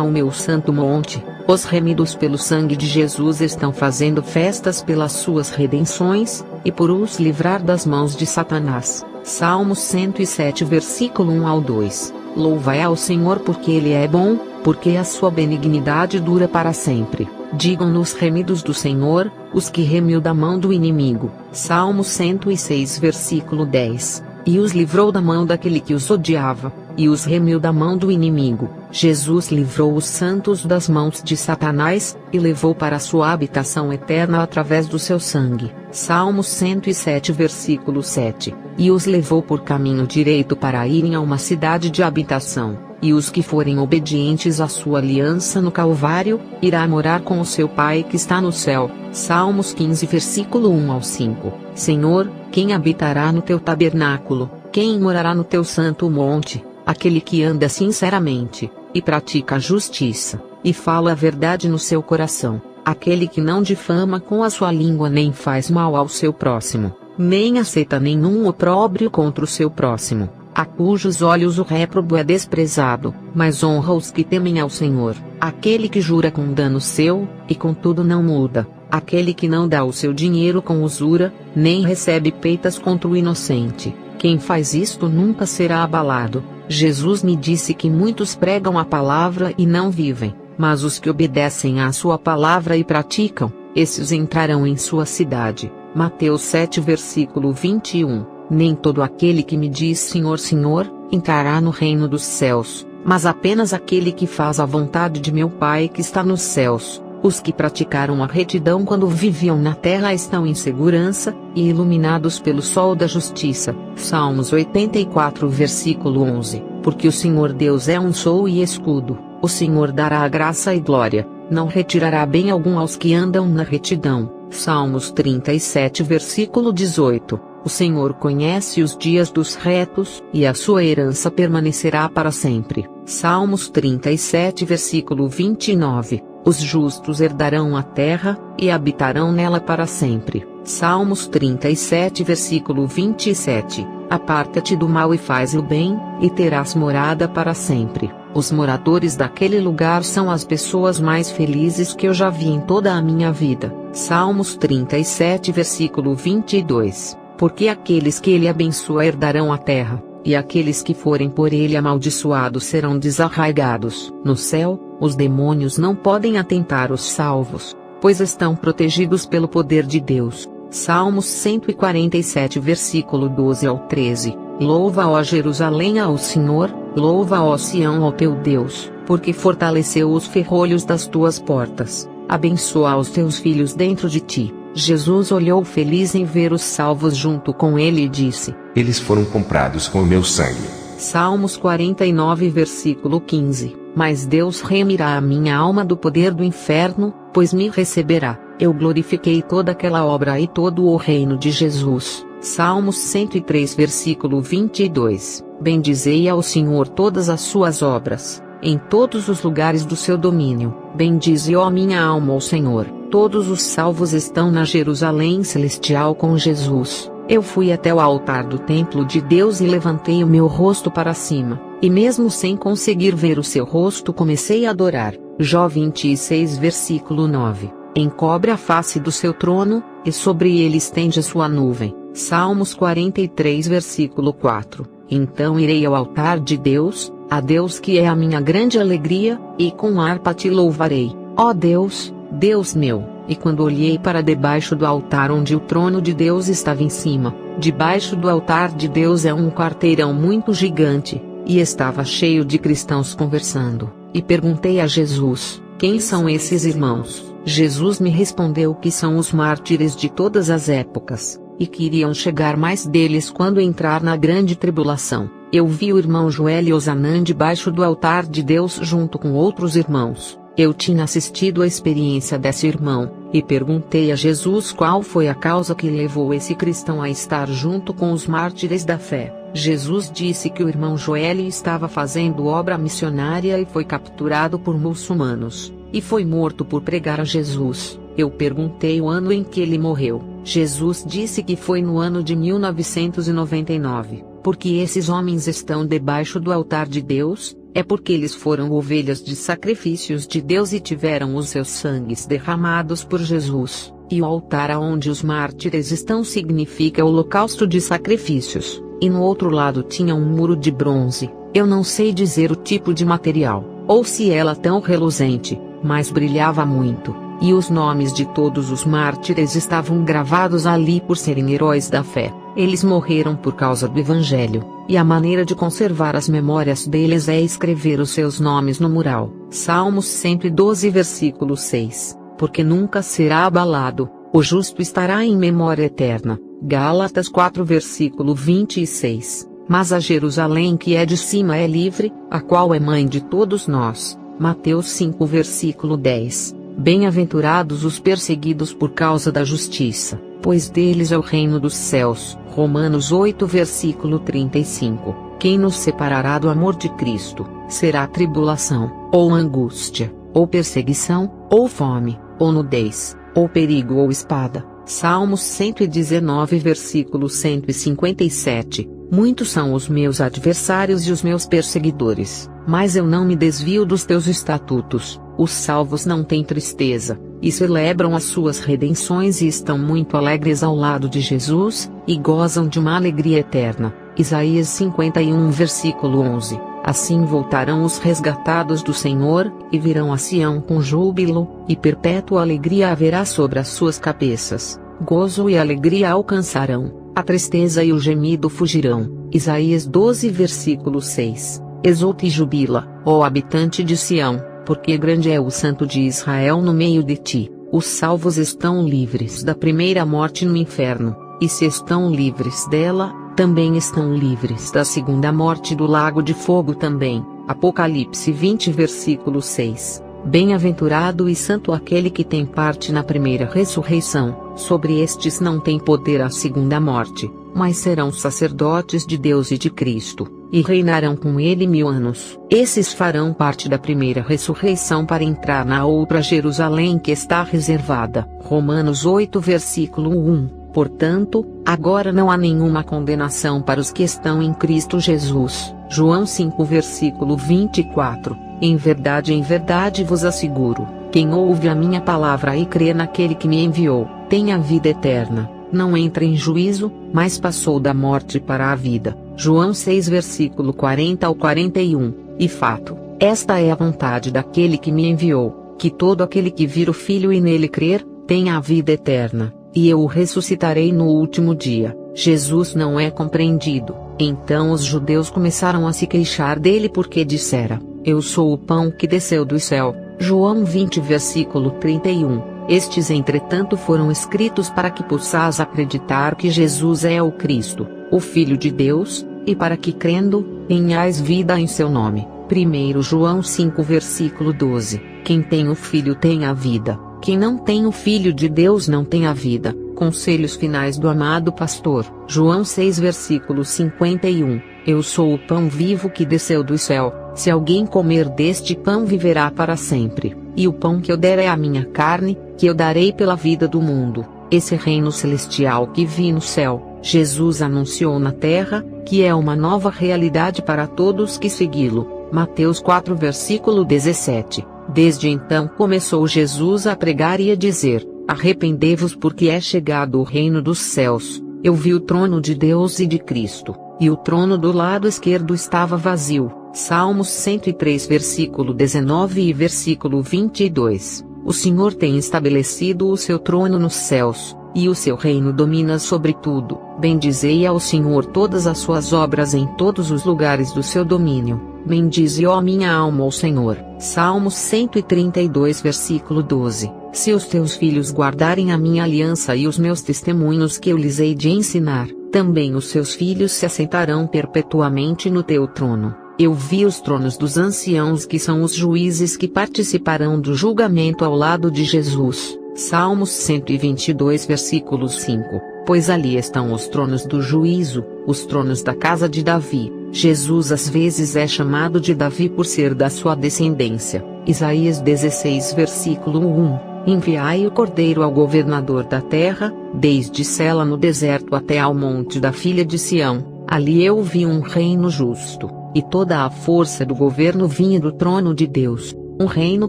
o meu santo monte. Os remidos pelo sangue de Jesus estão fazendo festas pelas suas redenções, e por os livrar das mãos de Satanás. Salmos 107 versículo 1 ao 2. Louvai ao Senhor porque Ele é bom, porque a sua benignidade dura para sempre. Digam-nos remidos do Senhor, os que remiu da mão do inimigo. Salmo 106 versículo 10. E os livrou da mão daquele que os odiava, e os remiu da mão do inimigo. Jesus livrou os santos das mãos de Satanás, e levou para sua habitação eterna através do seu sangue. Salmo 107 versículo 7. E os levou por caminho direito para irem a uma cidade de habitação, e os que forem obedientes à sua aliança no Calvário, irá morar com o seu Pai que está no céu. Salmos 15 versículo 1 ao 5. Senhor, quem habitará no teu tabernáculo, quem morará no teu santo monte? Aquele que anda sinceramente, e pratica a justiça, e fala a verdade no seu coração, aquele que não difama com a sua língua nem faz mal ao seu próximo, nem aceita nenhum opróbrio contra o seu próximo, a cujos olhos o réprobo é desprezado, mas honra os que temem ao Senhor, aquele que jura com dano seu, e contudo não muda, aquele que não dá o seu dinheiro com usura, nem recebe peitas contra o inocente, quem faz isto nunca será abalado. Jesus me disse que muitos pregam a palavra e não vivem, mas os que obedecem à sua palavra e praticam, esses entrarão em sua cidade. Mateus 7 versículo 21. Nem todo aquele que me diz Senhor, Senhor, entrará no reino dos céus, mas apenas aquele que faz a vontade de meu Pai que está nos céus. Os que praticaram a retidão quando viviam na terra estão em segurança, e iluminados pelo sol da justiça. Salmos 84 versículo 11. Porque o Senhor Deus é um sou e escudo, o Senhor dará graça e glória, não retirará bem algum aos que andam na retidão. Salmos 37 versículo 18. O Senhor conhece os dias dos retos, e a sua herança permanecerá para sempre. Salmos 37 versículo 29. Os justos herdarão a terra, e habitarão nela para sempre. Salmos 37 versículo 27. Aparta-te do mal e faz o bem, e terás morada para sempre. Os moradores daquele lugar são as pessoas mais felizes que eu já vi em toda a minha vida. Salmos 37 versículo 22. Porque aqueles que ele abençoa herdarão a terra, e aqueles que forem por ele amaldiçoados serão desarraigados. No céu, os demônios não podem atentar os salvos, pois estão protegidos pelo poder de Deus. Salmos 147 versículo 12 ao 13. Louva, ó Jerusalém, ao Senhor, louva, ó Sião, ao teu Deus, porque fortaleceu os ferrolhos das tuas portas, abençoa os teus filhos dentro de ti. Jesus olhou feliz em ver os salvos junto com ele e disse: Eles foram comprados com o meu sangue. Salmos 49 versículo 15. Mas Deus remirá a minha alma do poder do inferno, pois me receberá. Eu glorifiquei toda aquela obra e todo o reino de Jesus. Salmos 103 versículo 22. Bendizei ao Senhor todas as suas obras, em todos os lugares do seu domínio. Bendize, ó minha alma, ao Senhor. Todos os salvos estão na Jerusalém celestial com Jesus. Eu fui até o altar do templo de Deus e levantei o meu rosto para cima, e mesmo sem conseguir ver o seu rosto comecei a adorar. Jó 26 versículo 9. Encobre a face do seu trono, e sobre ele estende a sua nuvem. Salmos 43 versículo 4. Então irei ao altar de Deus, a Deus que é a minha grande alegria, e com harpa te louvarei, ó Deus, Deus meu. E quando olhei para debaixo do altar onde o trono de Deus estava em cima, debaixo do altar de Deus é um quarteirão muito gigante, e estava cheio de cristãos conversando, e perguntei a Jesus: quem são esses irmãos? Jesus me respondeu que são os mártires de todas as épocas, e que iriam chegar mais deles quando entrar na grande tribulação. Eu vi o irmão Joel Osanã debaixo do altar de Deus junto com outros irmãos. Eu tinha assistido à experiência desse irmão, e perguntei a Jesus qual foi a causa que levou esse cristão a estar junto com os mártires da fé. Jesus disse que o irmão Joel estava fazendo obra missionária e foi capturado por muçulmanos, e foi morto por pregar a Jesus. Eu perguntei o ano em que ele morreu. Jesus disse que foi no ano de 1999. Porque esses homens estão debaixo do altar de Deus, é porque eles foram ovelhas de sacrifícios de Deus e tiveram os seus sangues derramados por Jesus, e o altar aonde os mártires estão significa holocausto de sacrifícios, e no outro lado tinha um muro de bronze. Eu não sei dizer o tipo de material, ou se ela tão reluzente, mas brilhava muito, e os nomes de todos os mártires estavam gravados ali por serem heróis da fé. Eles morreram por causa do Evangelho, e a maneira de conservar as memórias deles é escrever os seus nomes no mural. Salmos 112 versículo 6, porque nunca será abalado, o justo estará em memória eterna. Gálatas 4 versículo 26, mas a Jerusalém que é de cima é livre, a qual é mãe de todos nós. Mateus 5 versículo 10, bem-aventurados os perseguidos por causa da justiça, pois deles é o reino dos céus. Romanos 8 versículo 35, quem nos separará do amor de Cristo? Será tribulação, ou angústia, ou perseguição, ou fome, ou nudez, ou perigo ou espada. Salmos 119 versículo 157, muitos são os meus adversários e os meus perseguidores, mas eu não me desvio dos teus estatutos. Os salvos não têm tristeza, e celebram as suas redenções e estão muito alegres ao lado de Jesus, e gozam de uma alegria eterna. Isaías 51 versículo 11, assim voltarão os resgatados do Senhor, e virão a Sião com júbilo, e perpétua alegria haverá sobre as suas cabeças. Gozo e alegria alcançarão, a tristeza e o gemido fugirão. Isaías 12 versículo 6, exulta e jubila, ó habitante de Sião, porque grande é o Santo de Israel no meio de ti. Os salvos estão livres da primeira morte no inferno, e se estão livres dela, também estão livres da segunda morte do lago de fogo também. Apocalipse 20 versículo 6, bem-aventurado e santo aquele que tem parte na primeira ressurreição. Sobre estes não tem poder a segunda morte, mas serão sacerdotes de Deus e de Cristo, e reinarão com ele 1000 anos. Esses farão parte da primeira ressurreição para entrar na outra Jerusalém que está reservada. Romanos 8 versículo 1. Portanto, agora não há nenhuma condenação para os que estão em Cristo Jesus. João 5 versículo 24. Em verdade vos asseguro, quem ouve a minha palavra e crê naquele que me enviou, tem a vida eterna. Não entra em juízo, mas passou da morte para a vida. João 6 versículo 40 ao 41. E fato, esta é a vontade daquele que me enviou, que todo aquele que vir o Filho e nele crer, tenha a vida eterna, e eu o ressuscitarei no último dia. Jesus não é compreendido. Então os judeus começaram a se queixar dele porque dissera: eu sou o pão que desceu do céu. João 20 versículo 31. Estes entretanto foram escritos para que possais acreditar que Jesus é o Cristo, o Filho de Deus, e para que crendo, tenhais vida em seu nome. 1 João 5 versículo 12. Quem tem o Filho tem a vida, quem não tem o Filho de Deus não tem a vida. Conselhos finais do amado pastor. João 6 versículo 51. Eu sou o pão vivo que desceu do céu. Se alguém comer deste pão viverá para sempre. E o pão que eu der é a minha carne, que eu darei pela vida do mundo. Esse reino celestial que vi no céu, Jesus anunciou na terra, que é uma nova realidade para todos que segui-lo. Mateus 4 versículo 17. Desde então começou Jesus a pregar e a dizer: arrependei-vos porque é chegado o reino dos céus. Eu vi o trono de Deus e de Cristo, e o trono do lado esquerdo estava vazio. Salmos 103 versículo 19 e versículo 22. O Senhor tem estabelecido o seu trono nos céus, e o seu reino domina sobre tudo. Bendizei ao Senhor todas as suas obras em todos os lugares do seu domínio. Bendize, ó minha alma, ao Senhor. Salmos 132 versículo 12. Se os teus filhos guardarem a minha aliança e os meus testemunhos que eu lhes hei de ensinar, também os seus filhos se assentarão perpetuamente no teu trono. Eu vi os tronos dos anciãos que são os juízes que participarão do julgamento ao lado de Jesus, Salmos 122 versículos 5. Pois ali estão os tronos do juízo, os tronos da casa de Davi. Jesus às vezes é chamado de Davi por ser da sua descendência. Isaías 16 versículo 1. Enviai o Cordeiro ao governador da terra, desde Sela no deserto até ao monte da filha de Sião. Ali eu vi um reino justo, e toda a força do governo vinha do trono de Deus. Um reino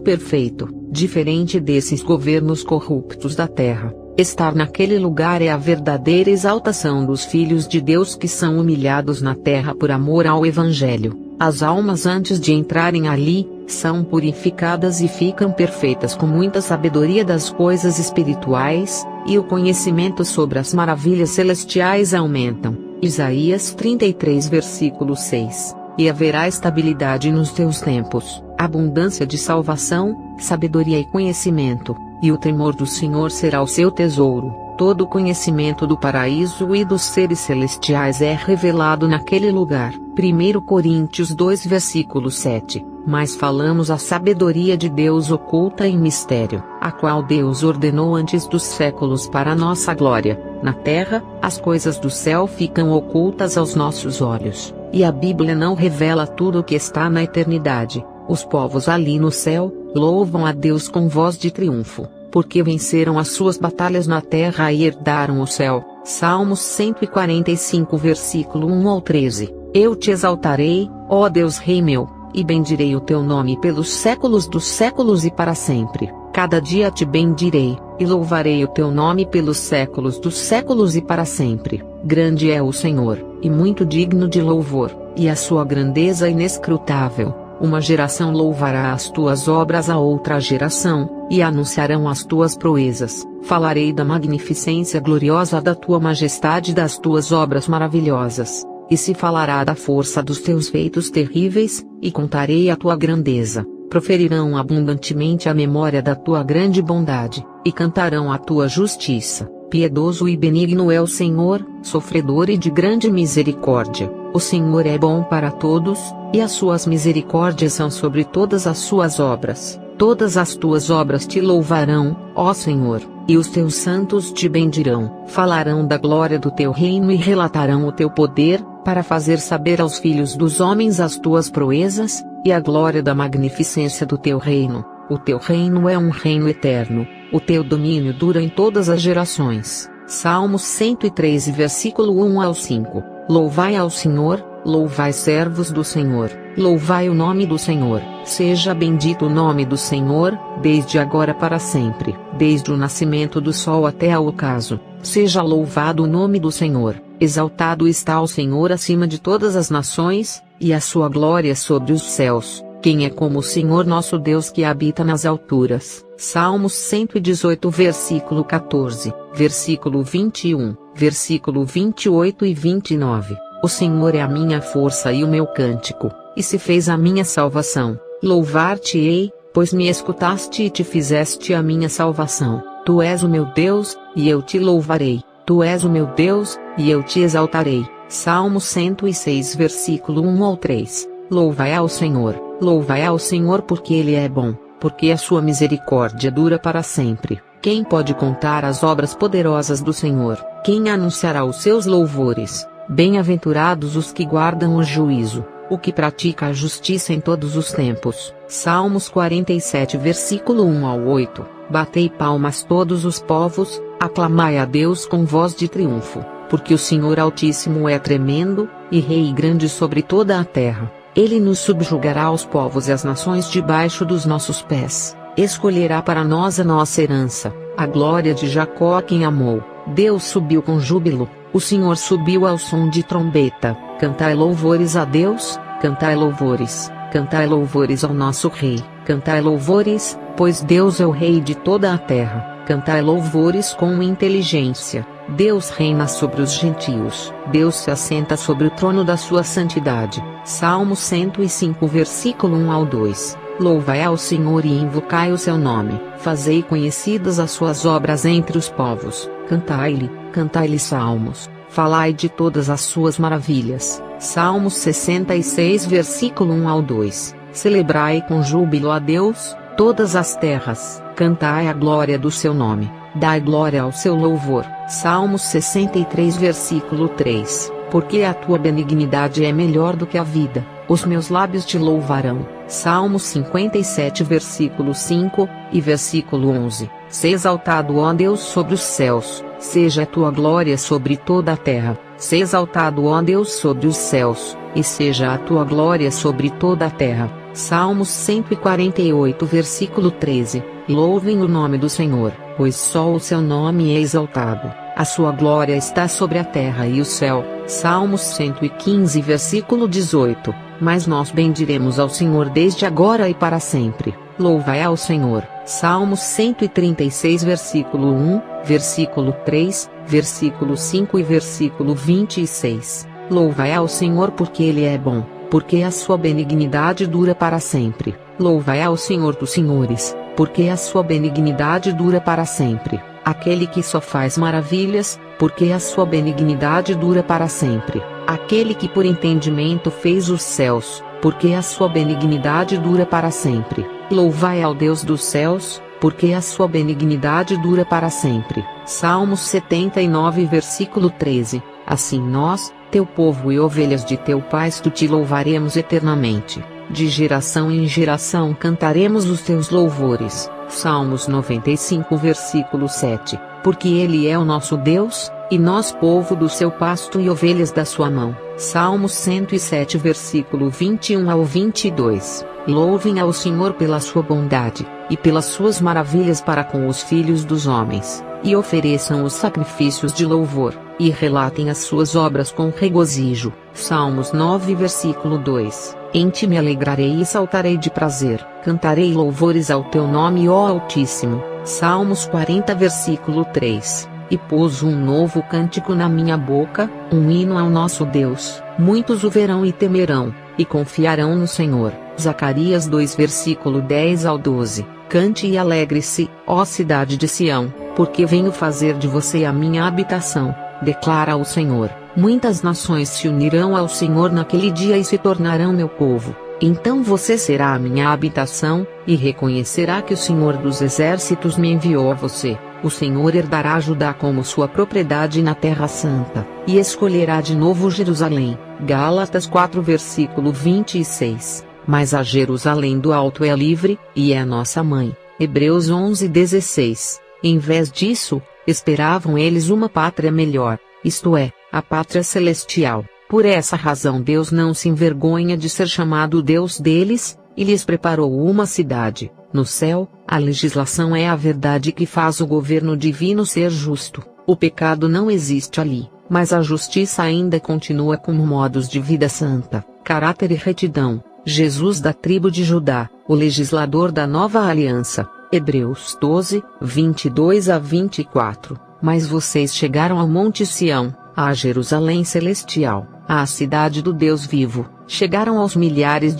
perfeito, diferente desses governos corruptos da terra. Estar naquele lugar é a verdadeira exaltação dos filhos de Deus que são humilhados na terra por amor ao Evangelho. As almas antes de entrarem ali, são purificadas e ficam perfeitas com muita sabedoria das coisas espirituais, e o conhecimento sobre as maravilhas celestiais aumentam. Isaías 33 versículo 6. E haverá estabilidade nos teus tempos, abundância de salvação, sabedoria e conhecimento, e o temor do Senhor será o seu tesouro. Todo o conhecimento do paraíso e dos seres celestiais é revelado naquele lugar. 1 Coríntios 2 versículo 7. Mas falamos a sabedoria de Deus oculta em mistério, a qual Deus ordenou antes dos séculos para nossa glória. Na terra, as coisas do céu ficam ocultas aos nossos olhos, e a Bíblia não revela tudo o que está na eternidade. Os povos ali no céu, louvam a Deus com voz de triunfo, porque venceram as suas batalhas na terra e herdaram o céu. Salmos 145 versículo 1 ao 13. Eu te exaltarei, ó Deus Rei meu, e bendirei o teu nome pelos séculos dos séculos e para sempre. Cada dia te bendirei, e louvarei o teu nome pelos séculos dos séculos e para sempre. Grande é o Senhor, e muito digno de louvor, e a sua grandeza inescrutável. Uma geração louvará as tuas obras a outra geração, e anunciarão as tuas proezas. Falarei da magnificência gloriosa da tua majestade e das tuas obras maravilhosas. E se falará da força dos teus feitos terríveis, e contarei a tua grandeza. Proferirão abundantemente a memória da tua grande bondade, e cantarão a tua justiça. Piedoso e benigno é o Senhor, sofredor e de grande misericórdia. O Senhor é bom para todos, e as suas misericórdias são sobre todas as suas obras. Todas as tuas obras te louvarão, ó Senhor, e os teus santos te bendirão. Falarão da glória do teu reino e relatarão o teu poder, para fazer saber aos filhos dos homens as tuas proezas, e a glória da magnificência do teu reino. O teu reino é um reino eterno, o teu domínio dura em todas as gerações. Salmos 113 versículo 1 ao 5. Louvai ao Senhor, louvai servos do Senhor, louvai o nome do Senhor. Seja bendito o nome do Senhor, desde agora para sempre, desde o nascimento do sol até ao ocaso. Seja louvado o nome do Senhor. Exaltado está o Senhor acima de todas as nações, e a sua glória sobre os céus. Quem é como o Senhor nosso Deus que habita nas alturas? Salmos 118 versículo 14, versículo 21, versículo 28 e 29. O Senhor é a minha força e o meu cântico, e se fez a minha salvação. Louvar-te-ei, pois me escutaste e te fizeste a minha salvação. Tu és o meu Deus, e eu te louvarei. Tu és o meu Deus, e eu te exaltarei. Salmo 106 versículo 1 ao 3. Louvai ao Senhor porque Ele é bom, porque a sua misericórdia dura para sempre. Quem pode contar as obras poderosas do Senhor? Quem anunciará os seus louvores? Bem-aventurados os que guardam o juízo, o que pratica a justiça em todos os tempos. Salmos 47 versículo 1 ao 8. Batei palmas todos os povos, aclamai a Deus com voz de triunfo, porque o Senhor Altíssimo é tremendo, e Rei grande sobre toda a terra. Ele nos subjugará aos povos e às nações debaixo dos nossos pés. Escolherá para nós a nossa herança, a glória de Jacó a quem amou. Deus subiu com júbilo, o Senhor subiu ao som de trombeta. Cantai louvores a Deus, cantai louvores ao nosso Rei. Cantai louvores, pois Deus é o Rei de toda a terra. Cantai louvores com inteligência. Deus reina sobre os gentios. Deus se assenta sobre o trono da sua santidade. Salmo 105 versículo 1 ao 2. Louvai ao Senhor e invocai o seu nome. Fazei conhecidas as suas obras entre os povos. Cantai-lhe salmos. Falai de todas as suas maravilhas. Salmos 66 versículo 1 ao 2. Celebrai com júbilo a Deus, Todas as terras, cantai a glória do seu nome, dai glória ao seu louvor. Salmos 63 versículo 3. Porque a tua benignidade é melhor do que a vida, os meus lábios te louvarão. Salmos 57 versículo 5, e versículo 11. Seja exaltado, ó Deus, sobre os céus, seja a tua glória sobre toda a terra. Seja exaltado, ó Deus, sobre os céus, e seja a tua glória sobre toda a terra. Salmos 148 versículo 13. Louvem o nome do Senhor, pois só o seu nome é exaltado. A sua glória está sobre a terra e o céu. Salmos 115 versículo 18. Mas nós bendiremos ao Senhor desde agora e para sempre. Louvai ao Senhor. Salmos 136 versículo 1, versículo 3, versículo 5 e versículo 26. Louvai ao Senhor porque Ele é bom, porque a sua benignidade dura para sempre. Louvai ao Senhor dos senhores, porque a sua benignidade dura para sempre. Aquele que só faz maravilhas, porque a sua benignidade dura para sempre. Aquele que por entendimento fez os céus, porque a sua benignidade dura para sempre. Louvai ao Deus dos céus, porque a sua benignidade dura para sempre. Salmos 79 versículo 13. Assim nós, teu povo e ovelhas de teu pasto, te louvaremos eternamente. De geração em geração cantaremos os teus louvores. Salmos 95 versículo 7. Porque Ele é o nosso Deus, e nós povo do seu pasto e ovelhas da sua mão. Salmos 107 versículo 21 ao 22. Louvem ao Senhor pela sua bondade, e pelas suas maravilhas para com os filhos dos homens, e ofereçam os sacrifícios de louvor, e relatem as suas obras com regozijo. Salmos 9 versículo 2. Em ti me alegrarei e saltarei de prazer, cantarei louvores ao teu nome, ó Altíssimo. Salmos 40 versículo 3. E pôs um novo cântico na minha boca, um hino ao nosso Deus. Muitos o verão e temerão, e confiarão no Senhor. Zacarias 2 versículo 10 ao 12. Cante e alegre-se, ó cidade de Sião, porque venho fazer de você a minha habitação, declara o Senhor. Muitas nações se unirão ao Senhor naquele dia e se tornarão meu povo. Então você será a minha habitação, e reconhecerá que o Senhor dos exércitos me enviou a você. O Senhor herdará Judá como sua propriedade na Terra Santa, e escolherá de novo Jerusalém. Gálatas 4 versículo 26. Mas a Jerusalém do alto é livre, e é a nossa mãe. Hebreus 11:16. Em vez disso, esperavam eles uma pátria melhor, isto é, a pátria celestial. Por essa razão Deus não se envergonha de ser chamado Deus deles, e lhes preparou uma cidade. No céu, a legislação é a verdade que faz o governo divino ser justo. O pecado não existe ali, mas a justiça ainda continua como modos de vida santa, caráter e retidão. Jesus da tribo de Judá, o legislador da nova aliança. Hebreus 12, 22 a 24. Mas vocês chegaram ao Monte Sião, à Jerusalém celestial, à cidade do Deus vivo, chegaram aos milhares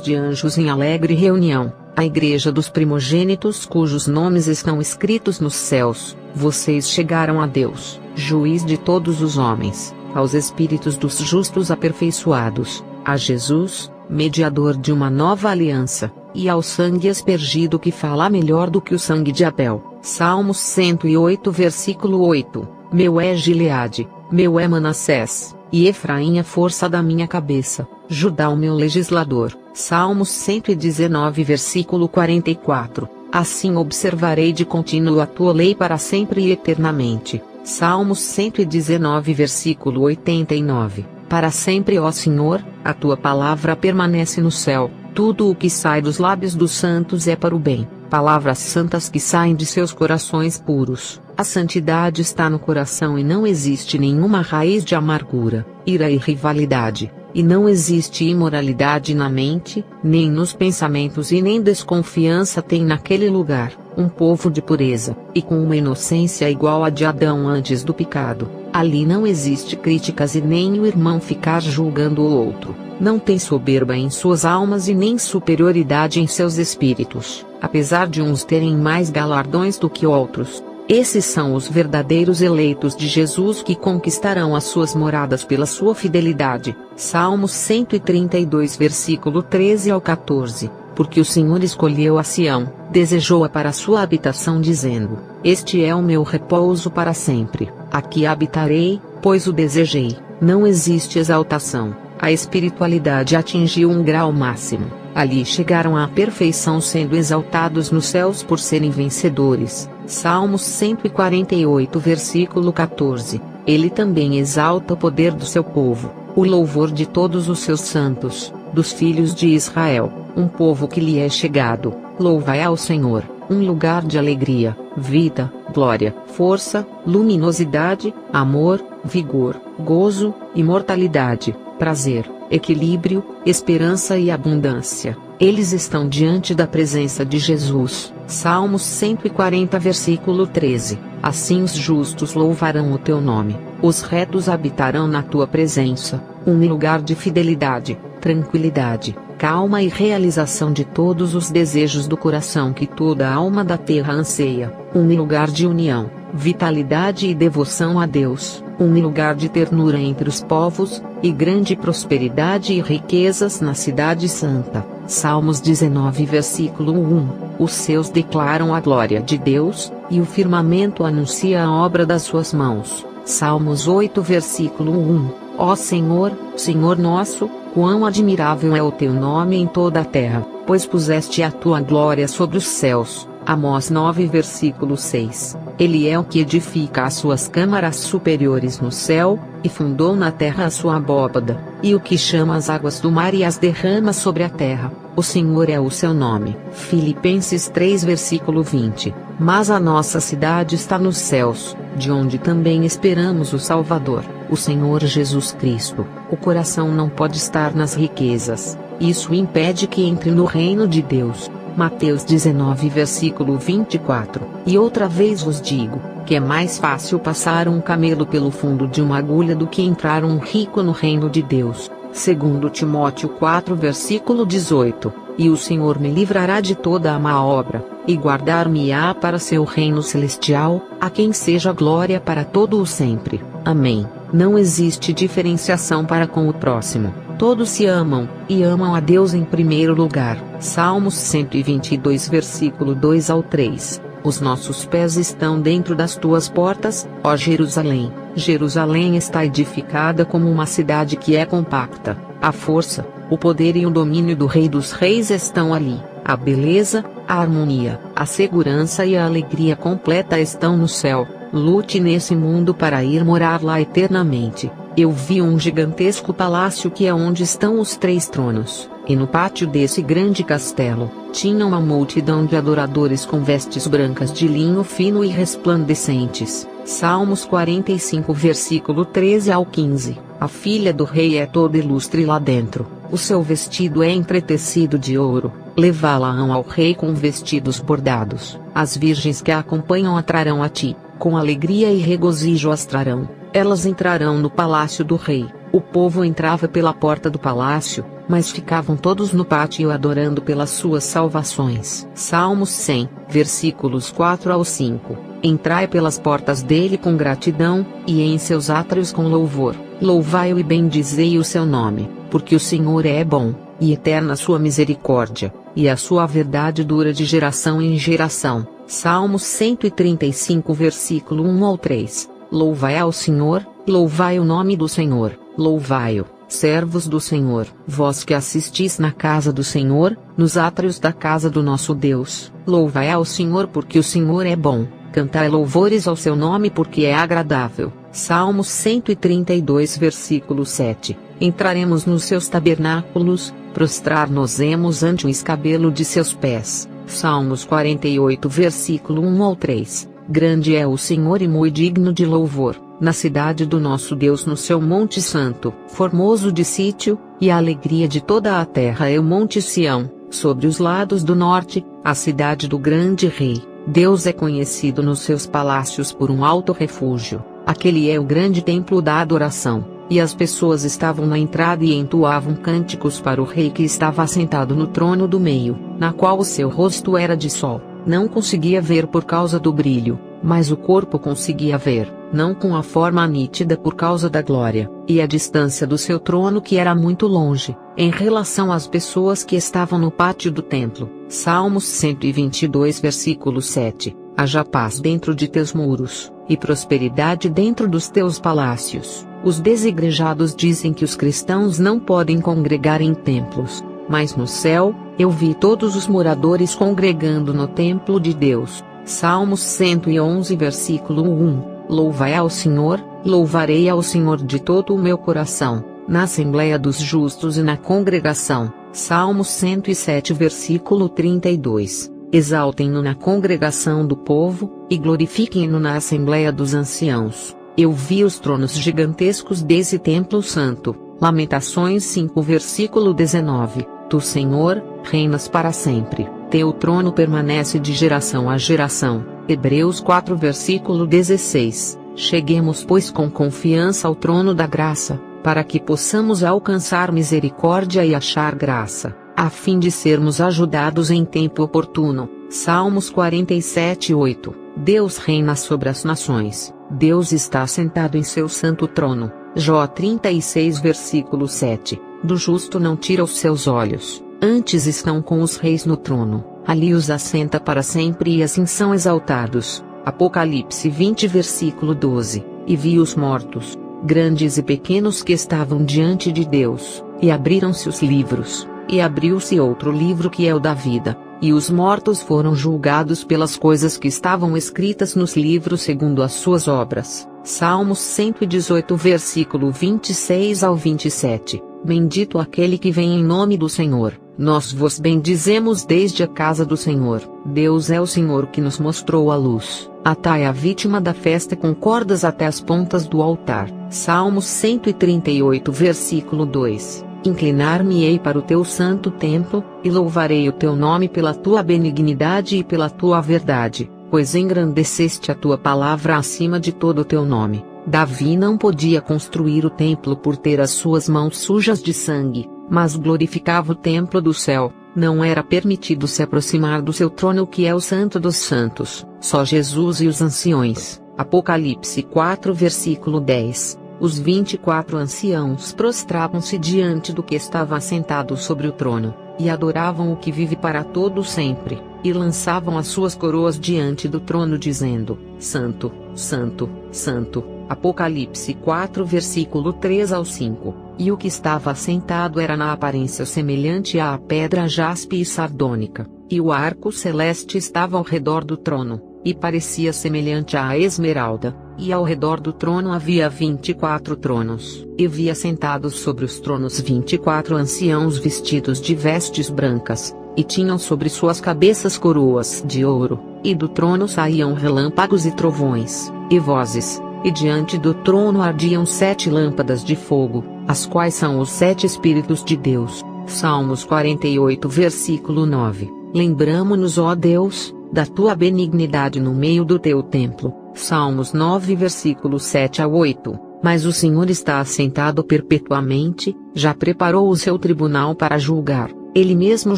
de anjos em alegre reunião, à igreja dos primogênitos cujos nomes estão escritos nos céus. Vocês chegaram a Deus, juiz de todos os homens, aos espíritos dos justos aperfeiçoados, a Jesus, mediador de uma nova aliança, e ao sangue aspergido que fala melhor do que o sangue de Abel. Salmos 108 versículo 8. Meu é Gileade, meu é Manassés, e Efraim a força da minha cabeça, Judá o meu legislador. Salmos 119 versículo 44. Assim observarei de contínuo a tua lei para sempre e eternamente. Salmos 119 versículo 89. Para sempre, ó Senhor, a tua palavra permanece no céu. Tudo o que sai dos lábios dos santos é para o bem, palavras santas que saem de seus corações puros. A santidade está no coração e não existe nenhuma raiz de amargura, ira e rivalidade, e não existe imoralidade na mente, nem nos pensamentos e nem desconfiança tem naquele lugar, um povo de pureza, e com uma inocência igual à de Adão antes do pecado. Ali não existe críticas e nem o irmão ficar julgando o outro. Não tem soberba em suas almas e nem superioridade em seus espíritos, apesar de uns terem mais galardões do que outros. Esses são os verdadeiros eleitos de Jesus que conquistarão as suas moradas pela sua fidelidade. Salmos 132 versículo 13 ao 14. porque o Senhor escolheu a Sião, desejou-a para sua habitação dizendo: Este é o meu repouso para sempre, aqui habitarei, pois o desejei. Não existe exaltação, a espiritualidade atingiu um grau máximo, ali chegaram à perfeição sendo exaltados nos céus por serem vencedores. Salmos 148 versículo 14. Ele também exalta o poder do seu povo, o louvor de todos os seus santos, dos filhos de Israel, um povo que lhe é chegado. Louvai ao Senhor, um lugar de alegria, vida, glória, força, luminosidade, amor, vigor, gozo, imortalidade, prazer, equilíbrio, esperança e abundância. Eles estão diante da presença de Jesus. Salmos 140 versículo 13. Assim os justos louvarão o teu nome, os retos habitarão na tua presença, um lugar de fidelidade, tranquilidade, calma e realização de todos os desejos do coração que toda a alma da terra anseia, um lugar de união, vitalidade e devoção a Deus, um lugar de ternura entre os povos, e grande prosperidade e riquezas na cidade santa. Salmos 19 versículo 1. Os céus declaram a glória de Deus, e o firmamento anuncia a obra das suas mãos. Salmos 8 versículo 1. Ó Senhor, Senhor nosso, quão admirável é o teu nome em toda a terra, pois puseste a tua glória sobre os céus. Amós 9 versículo 6. Ele é o que edifica as suas câmaras superiores no céu, e fundou na terra a sua abóbada, e o que chama as águas do mar e as derrama sobre a terra. O Senhor é o seu nome. Filipenses 3 versículo 20. Mas a nossa cidade está nos céus, de onde também esperamos o Salvador, o Senhor Jesus Cristo. O coração não pode estar nas riquezas, isso impede que entre no reino de Deus. Mateus 19 versículo 24. E outra vez vos digo, que é mais fácil passar um camelo pelo fundo de uma agulha do que entrar um rico no reino de Deus. Segundo Timóteo 4 versículo 18. E o Senhor me livrará de toda a má obra, e guardar-me-á para seu reino celestial, a quem seja glória para todo o sempre. Amém. Não existe diferenciação para com o próximo. Todos se amam, e amam a Deus em primeiro lugar. Salmos 122 versículo 2 ao 3. Os nossos pés estão dentro das tuas portas, ó Jerusalém. Jerusalém está edificada como uma cidade que é compacta. A força, o poder e o domínio do Rei dos Reis estão ali. A beleza, a harmonia, a segurança e a alegria completa estão no céu. Lute nesse mundo para ir morar lá eternamente. Eu vi um gigantesco palácio que é onde estão os 3 tronos, e no pátio desse grande castelo, tinha uma multidão de adoradores com vestes brancas de linho fino e resplandecentes. Salmos 45 versículo 13 ao 15. A filha do rei é toda ilustre lá dentro, o seu vestido é entretecido de ouro. Levá-la-ão ao rei com vestidos bordados. As virgens que a acompanham a trarão a ti, com alegria e regozijo as trarão. Elas entrarão no palácio do rei. O povo entrava pela porta do palácio, mas ficavam todos no pátio adorando pelas suas salvações. Salmos 100, versículos 4 ao 5. Entrai pelas portas dele com gratidão, e em seus átrios com louvor. Louvai-o e bendizei o seu nome, porque o Senhor é bom, e eterna sua misericórdia, e a sua verdade dura de geração em geração. Salmos 135 versículo 1 ao 3. Louvai ao Senhor, louvai o nome do Senhor, louvai-o, servos do Senhor. Vós que assistis na casa do Senhor, nos átrios da casa do nosso Deus. Louvai ao Senhor porque o Senhor é bom, cantai louvores ao seu nome porque é agradável. Salmos 132 versículo 7. Entraremos nos seus tabernáculos, prostrar-nos-emos ante o escabelo de seus pés. Salmos 48 versículo 1 ao 3. Grande é o Senhor e muito digno de louvor, na cidade do nosso Deus no seu monte santo. Formoso de sítio, e a alegria de toda a terra é o monte Sião, sobre os lados do norte, a cidade do grande rei. Deus é conhecido nos seus palácios por um alto refúgio. Aquele é o grande templo da adoração, e as pessoas estavam na entrada e entoavam cânticos para o rei que estava assentado no trono do meio, na qual o seu rosto era de sol. Não conseguia ver por causa do brilho, mas o corpo conseguia ver. não com a forma nítida por causa da glória, e a distância do seu trono que era muito longe, em relação às pessoas que estavam no pátio do templo. Salmos 122 versículo 7. Haja paz dentro de teus muros, e prosperidade dentro dos teus palácios. Os desigrejados dizem que os cristãos não podem congregar em templos, mas no céu, eu vi todos os moradores congregando no templo de Deus. Salmos 111 versículo 1. Louvai ao Senhor, louvarei ao Senhor de todo o meu coração, na assembleia dos justos e na congregação. Salmos 107 versículo 32. Exaltem-no na congregação do povo, e glorifiquem-no na assembleia dos anciãos. Eu vi os tronos gigantescos desse templo santo. Lamentações 5 versículo 19. Tu, Senhor, reinas para sempre, teu trono permanece de geração a geração. Hebreus 4 versículo 16. Cheguemos pois com confiança ao trono da graça, para que possamos alcançar misericórdia e achar graça, a fim de sermos ajudados em tempo oportuno. Salmos 47:8. Deus reina sobre as nações, Deus está sentado em seu santo trono. Jó 36 versículo 7. Do justo não tira os seus olhos, antes estão com os reis no trono, ali os assenta para sempre e assim são exaltados. Apocalipse 20 versículo 12. E vi os mortos, grandes e pequenos que estavam diante de Deus, e abriram-se os livros, e abriu-se outro livro que é o da vida, e os mortos foram julgados pelas coisas que estavam escritas nos livros segundo as suas obras. Salmos 118 versículo 26 ao 27. Bendito aquele que vem em nome do Senhor, nós vos bendizemos desde a casa do Senhor. Deus é o Senhor que nos mostrou a luz. Atai a vítima da festa com cordas até as pontas do altar. Salmos 138 versículo 2. Inclinar-me-ei para o teu santo templo, e louvarei o teu nome pela tua benignidade e pela tua verdade, pois engrandeceste a tua palavra acima de todo o teu nome. Davi não podia construir o templo por ter as suas mãos sujas de sangue, mas glorificava o templo do céu. Não era permitido se aproximar do seu trono que é o Santo dos Santos, só Jesus e os anciões. Apocalipse 4 versículo 10. Os 24 anciãos prostravam-se diante do que estava assentado sobre o trono, e adoravam o que vive para todo sempre, e lançavam as suas coroas diante do trono dizendo: Santo, Santo, Santo. Apocalipse 4 versículo 3 ao 5. E o que estava assentado era na aparência semelhante à pedra jaspe e sardônica, e o arco celeste estava ao redor do trono, e parecia semelhante à esmeralda, e ao redor do trono havia 24 tronos, e vi assentados sobre os tronos 24 anciãos vestidos de vestes brancas, e tinham sobre suas cabeças coroas de ouro, e do trono saíam relâmpagos e trovões, e vozes. E diante do trono ardiam 7 lâmpadas de fogo, as quais são os 7 Espíritos de Deus. Salmos 48 versículo 9. Lembramo-nos, ó Deus, da tua benignidade no meio do teu templo. Salmos 9 versículo 7 a 8. Mas o Senhor está assentado perpetuamente, já preparou o seu tribunal para julgar. Ele mesmo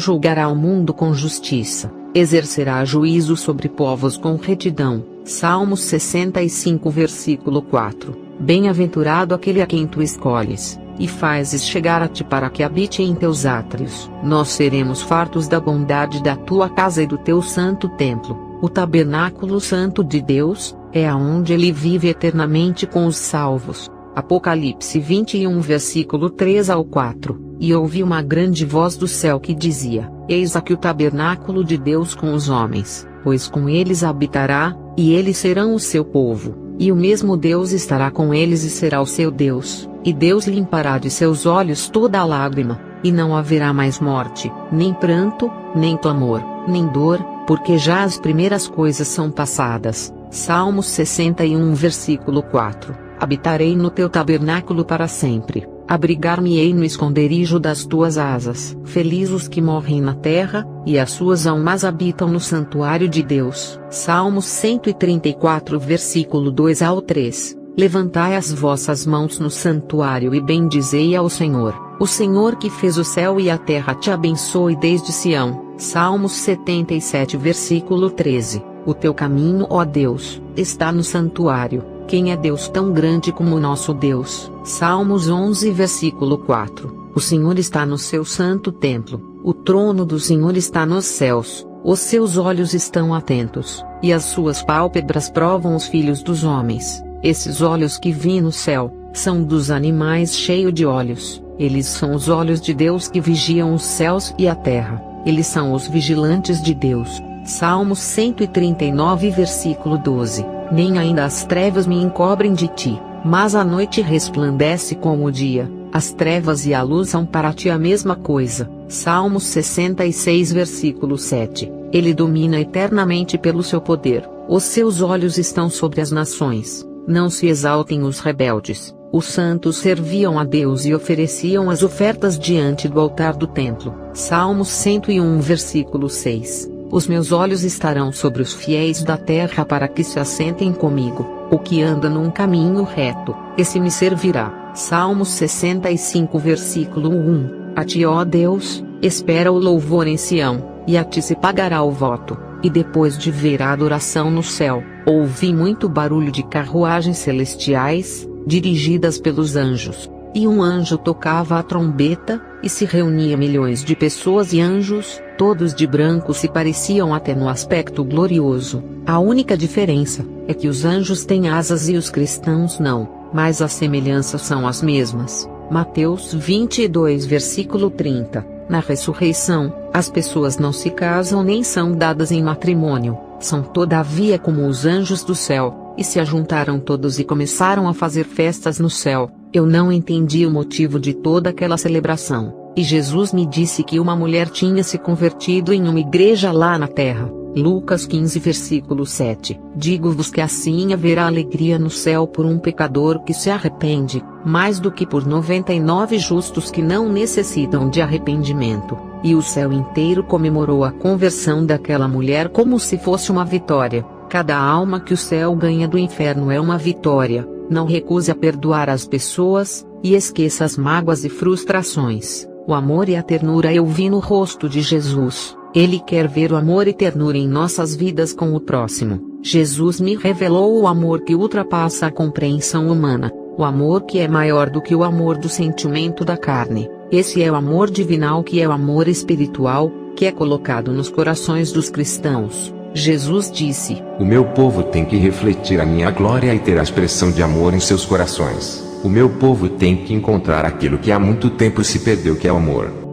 julgará o mundo com justiça, exercerá juízo sobre povos com retidão. Salmos 65 versículo 4. Bem-aventurado aquele a quem tu escolhes, e fazes chegar a ti para que habite em teus átrios. Nós seremos fartos da bondade da tua casa e do teu santo templo. O tabernáculo santo de Deus, é aonde ele vive eternamente com os salvos. Apocalipse 21 versículo 3 ao 4. E ouvi uma grande voz do céu que dizia: Eis aqui o tabernáculo de Deus com os homens, pois com eles habitará, e eles serão o seu povo, e o mesmo Deus estará com eles e será o seu Deus, e Deus limpará de seus olhos toda a lágrima, e não haverá mais morte, nem pranto, nem clamor, nem dor, porque já as primeiras coisas são passadas. Salmos 61 versículo 4. Habitarei no teu tabernáculo para sempre, abrigar-me-ei no esconderijo das tuas asas. Felizes os que morrem na terra, e as suas almas habitam no santuário de Deus. Salmos 134 versículo 2 ao 3. Levantai as vossas mãos no santuário e bendizei ao Senhor. O Senhor que fez o céu e a terra te abençoe desde Sião. Salmos 77 versículo 13. O teu caminho, ó Deus, está no santuário, Quem é Deus tão grande como o nosso Deus? Salmos 11 versículo 4. O Senhor está no seu santo templo, o trono do Senhor está nos céus, os seus olhos estão atentos, e as suas pálpebras provam os filhos dos homens. Esses olhos que vi no céu, são dos animais cheios de olhos, eles são os olhos de Deus que vigiam os céus e a terra, eles são os vigilantes de Deus. Salmos 139 versículo 12. Nem ainda as trevas me encobrem de ti, mas a noite resplandece como o dia, as trevas e a luz são para ti a mesma coisa. Salmos 66 versículo 7. Ele domina eternamente pelo seu poder, os seus olhos estão sobre as nações, não se exaltem os rebeldes. Os santos serviam a Deus e ofereciam as ofertas diante do altar do templo. Salmos 101 versículo 6. Os meus olhos estarão sobre os fiéis da terra para que se assentem comigo. O que anda num caminho reto, esse me servirá. Salmos 65 versículo 1. A ti, ó Deus, espera o louvor em Sião, e a ti se pagará o voto. E depois de ver a adoração no céu, ouvi muito barulho de carruagens celestiais, dirigidas pelos anjos. E um anjo tocava a trombeta, e se reunia milhões de pessoas e anjos, todos de branco se pareciam até no aspecto glorioso. A única diferença, é que os anjos têm asas e os cristãos não, mas as semelhanças são as mesmas. Mateus 22 versículo 30. Na ressurreição, as pessoas não se casam nem são dadas em matrimônio, são todavia como os anjos do céu, e se ajuntaram todos e começaram a fazer festas no céu. Eu não entendi o motivo de toda aquela celebração, e Jesus me disse que uma mulher tinha se convertido em uma igreja lá na terra. Lucas 15 versículo 7. Digo-vos que assim haverá alegria no céu por um pecador que se arrepende, mais do que por 99 justos que não necessitam de arrependimento. E o céu inteiro comemorou a conversão daquela mulher como se fosse uma vitória. Cada alma que o céu ganha do inferno é uma vitória. Não recuse a perdoar as pessoas, e esqueça as mágoas e frustrações. O amor e a ternura eu vi no rosto de Jesus. Ele quer ver o amor e ternura em nossas vidas com o próximo. Jesus me revelou o amor que ultrapassa a compreensão humana, o amor que é maior do que o amor do sentimento da carne. Esse é o amor divinal, que é o amor espiritual, que é colocado nos corações dos cristãos. Jesus disse: O meu povo tem que refletir a minha glória e ter a expressão de amor em seus corações. O meu povo tem que encontrar aquilo que há muito tempo se perdeu, que é o amor.